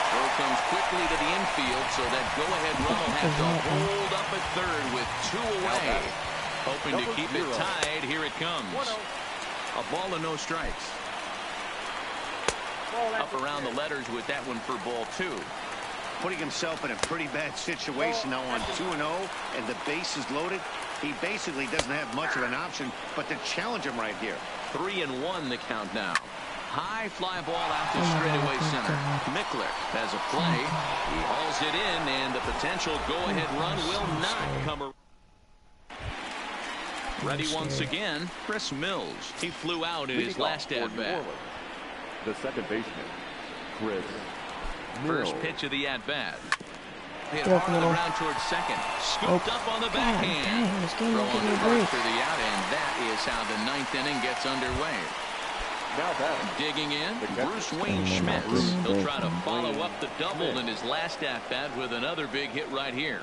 S3: Throw comes quickly to the infield, so that go-ahead run will have to hold up at third with 2 away. Hoping to keep it tied. Here it comes. A ball and no strikes. Up around the letters with that one for ball 2.
S8: Putting himself in a pretty bad situation now on 2-0, and the base is loaded. He basically doesn't have much of an option but to challenge him right here.
S3: 3-1 the count now. high fly ball out to straightaway center. Mickler has a play. He hauls it in, and the potential go-ahead run will not come around. Ready once again, Chris Mills. He flew out in his last at-bat.
S4: The second baseman, Chris Mills.
S3: First pitch of the at-bat. Hit hard on the ground towards second. Scooped up on the backhand. Throw on the break for the out, and that is how the ninth inning gets underway.
S4: Now
S3: digging in, Bruce Wayne Schmitz. He'll try to follow up the double in his last at-bat with another big hit right here.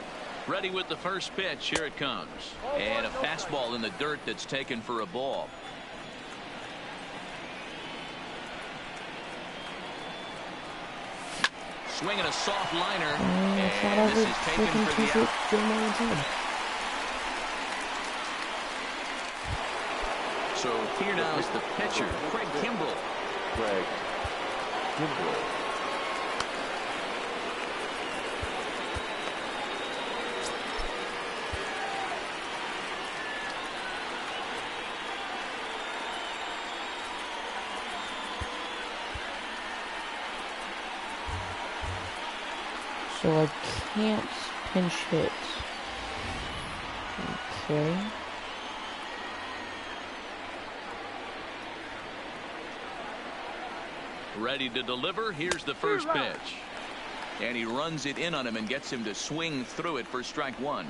S3: Ready with the first pitch. Here it comes. And a fastball in the dirt that's taken for a ball. Swinging a soft liner. And this is taken for the out. So here now is the pitcher, Craig Kimbrell.
S4: Craig Kimbrell.
S2: So I can't pinch hit. Okay.
S3: Ready to deliver. Here's the first pitch. And he runs it in on him and gets him to swing through it for strike one.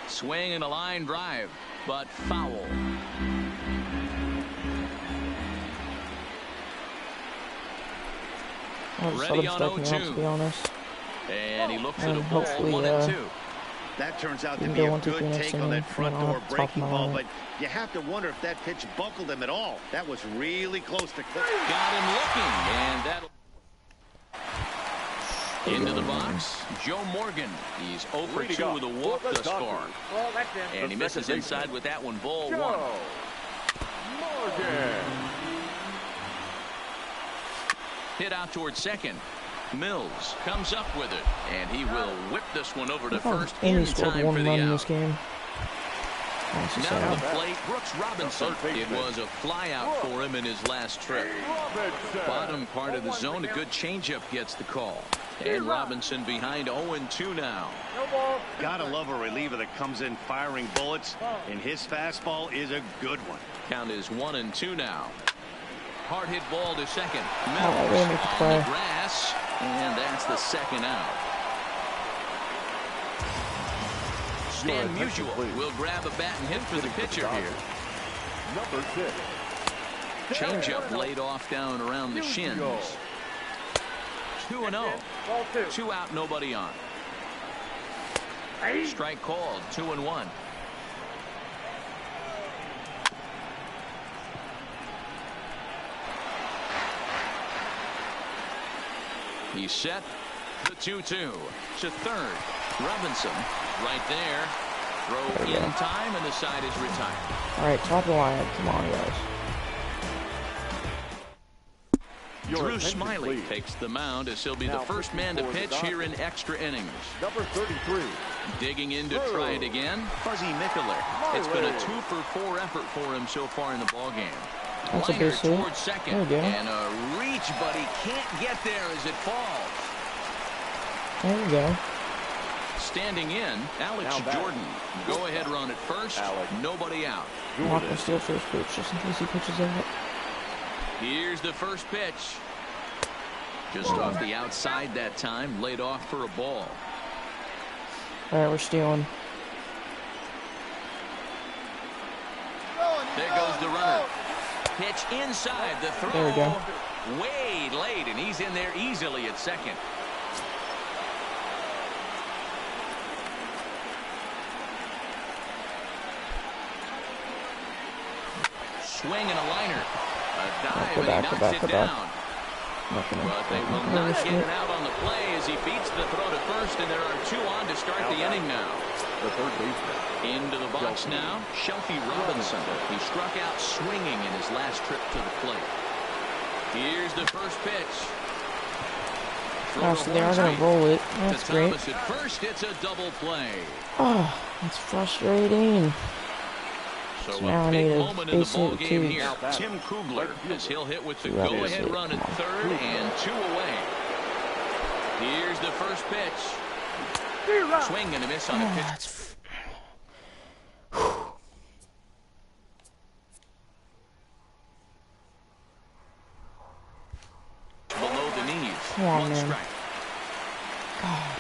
S3: Swing and a line drive, but foul. Ready on 0-2.
S2: To be honest.
S3: And he looks at a ball 1-2.
S8: That turns out to be a good take on that front door breaking ball, but you have to wonder if that pitch buckled him at all. That was really close to clip.
S3: Got him looking, and that'll into the box. Joe Morgan. He's 0 for 2 with a walk thus far. And he misses inside with that one. Ball 1.
S4: Morgan.
S3: Hit out towards second. Mills comes up with it, and he will whip this one over to first in time for the out.
S2: This game.
S3: Now to the plate, Brooks Robinson. It was a fly out for him in his last trip. Bottom part of the zone, a good changeup gets the call. And Robinson behind 0-2 now.
S8: Gotta love a reliever that comes in firing bullets, and his fastball is a good one.
S3: Count is 1-2 now. Hard hit ball to second.
S2: Mills
S3: on the grass, and that's the second out. Stan Musial will grab a bat and hit for the pitcher here.
S4: Number 6.
S3: Changeup laid off down around the shins. 2-0. 2 out, nobody on. Strike called. 2-1. He's set. The 2-2 to third. Robinson right there. Throw in time, and the side is retired.
S2: All right, top of the line. Come on, guys.
S3: Drew Smiley takes the mound as he'll be the first man to pitch here in extra innings.
S4: Number 33.
S3: Digging in to try it again. Fuzzy Mickler. It's been a 2-for-4 effort for him so far in the ballgame.
S2: That's a base hit.
S3: Towards second. And a reach, but he can't get there as it falls.
S2: There we go.
S3: Standing in, Alex Jordan. Go ahead run at first. Nobody out.
S2: Walk will steal first pitch just in case he pitches out.
S3: Here's the first pitch. Just off the outside that time. Laid off for a ball.
S2: All right, we're stealing.
S3: There goes the runner. Pitch inside. The throw.
S2: There we go.
S3: Way late, and he's in there easily at second. Swing and a liner. A dive, and he knocks it down. But they will not get it out on the play as he beats the throw to first, and there are 2 on to start the inning now.
S4: The third baseman.
S3: Into the box now, Shelby Robinson. He struck out swinging in his last trip to the plate. Here's the first pitch.
S2: So they are going to roll it. That's great.
S3: Thomas at first, it's a double play.
S2: Oh, that's frustrating.
S3: So a big moment in the ball game here. Tim Kugler, as he'll hit with the go-ahead run at third and 2 away. Here's the first pitch. Swing and a miss on a pitch. Below the knees.
S2: Come on,
S3: 1
S2: man.
S3: strike.
S2: God.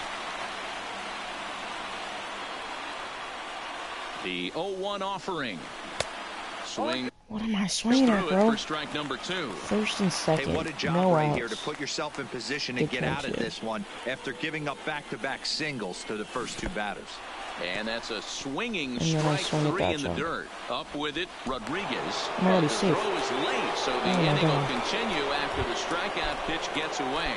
S3: The 0-1 offering. Swing.
S2: What am I swinging at, bro?
S3: For strike number 2.
S2: First and second.
S5: Hey, what a job right here to put yourself in position and get out of this one after giving up back-to-back singles to the first 2 batters.
S3: And that's a swinging strike 3 in the dirt. Up with it, Rodriguez.
S2: The
S3: throw is late, so the inning will continue after the strikeout pitch gets away.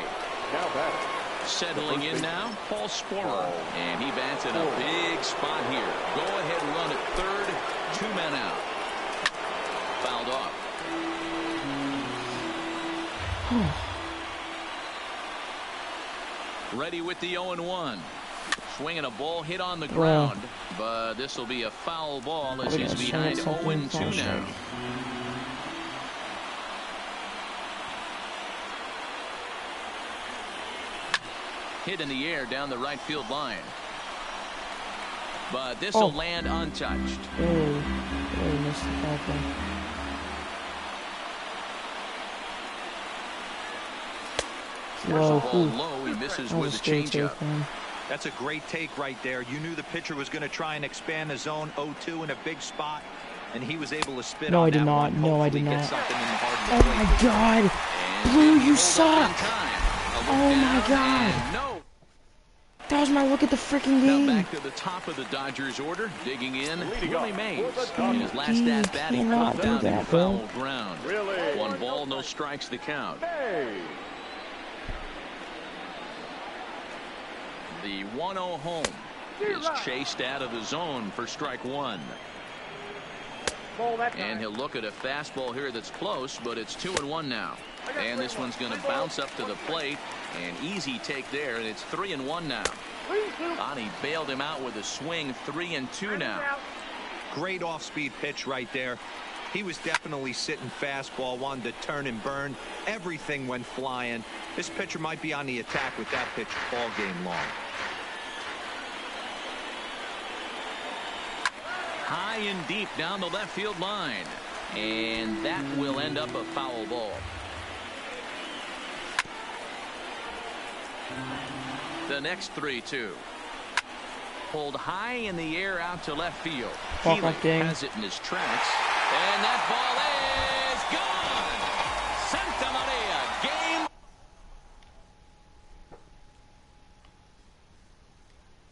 S4: Now batting.
S3: Settling in now, Paul Sporer. And he bats in a big spot here. Go-ahead run at third, 2 men out. Fouled off. Ready with the 0-1. Swinging a ball hit on the ground, but this will be a foul ball as he's behind 0-2 now. Hit in the air down the right field line. But this will land untouched.
S2: Really missed the foul play.
S3: Low, he misses with a changeup.
S5: That's a great take right there. You knew the pitcher was going to try and expand the zone 0-2 in a big spot, and he was able to spit on that one.
S2: No, I did not. Oh my God. Blue, you suck. Oh my God.
S3: No.
S2: That was my look at the freaking game.
S3: Now back to the top of the Dodgers order, digging in, Willie Mays. In his last at bat, he put down the foul ground. 1 ball, no strikes the count. The 1-0 home is chased out of the zone for strike 1. And he'll look at a fastball here that's close, but it's 2-1 now. And this one's going to bounce up to the plate. An easy take there, and it's 3-1 now. Bonnie bailed him out with a swing. 3-2 now.
S5: Great off-speed pitch right there. He was definitely sitting fastball, wanted to turn and burn. Everything went flying. This pitcher might be on the attack with that pitch all game long.
S3: High and deep down the left field line. And that will end up a foul ball. The next 3-2. Pulled high in the air out to left field. Keeling has it in his tracks. And that ball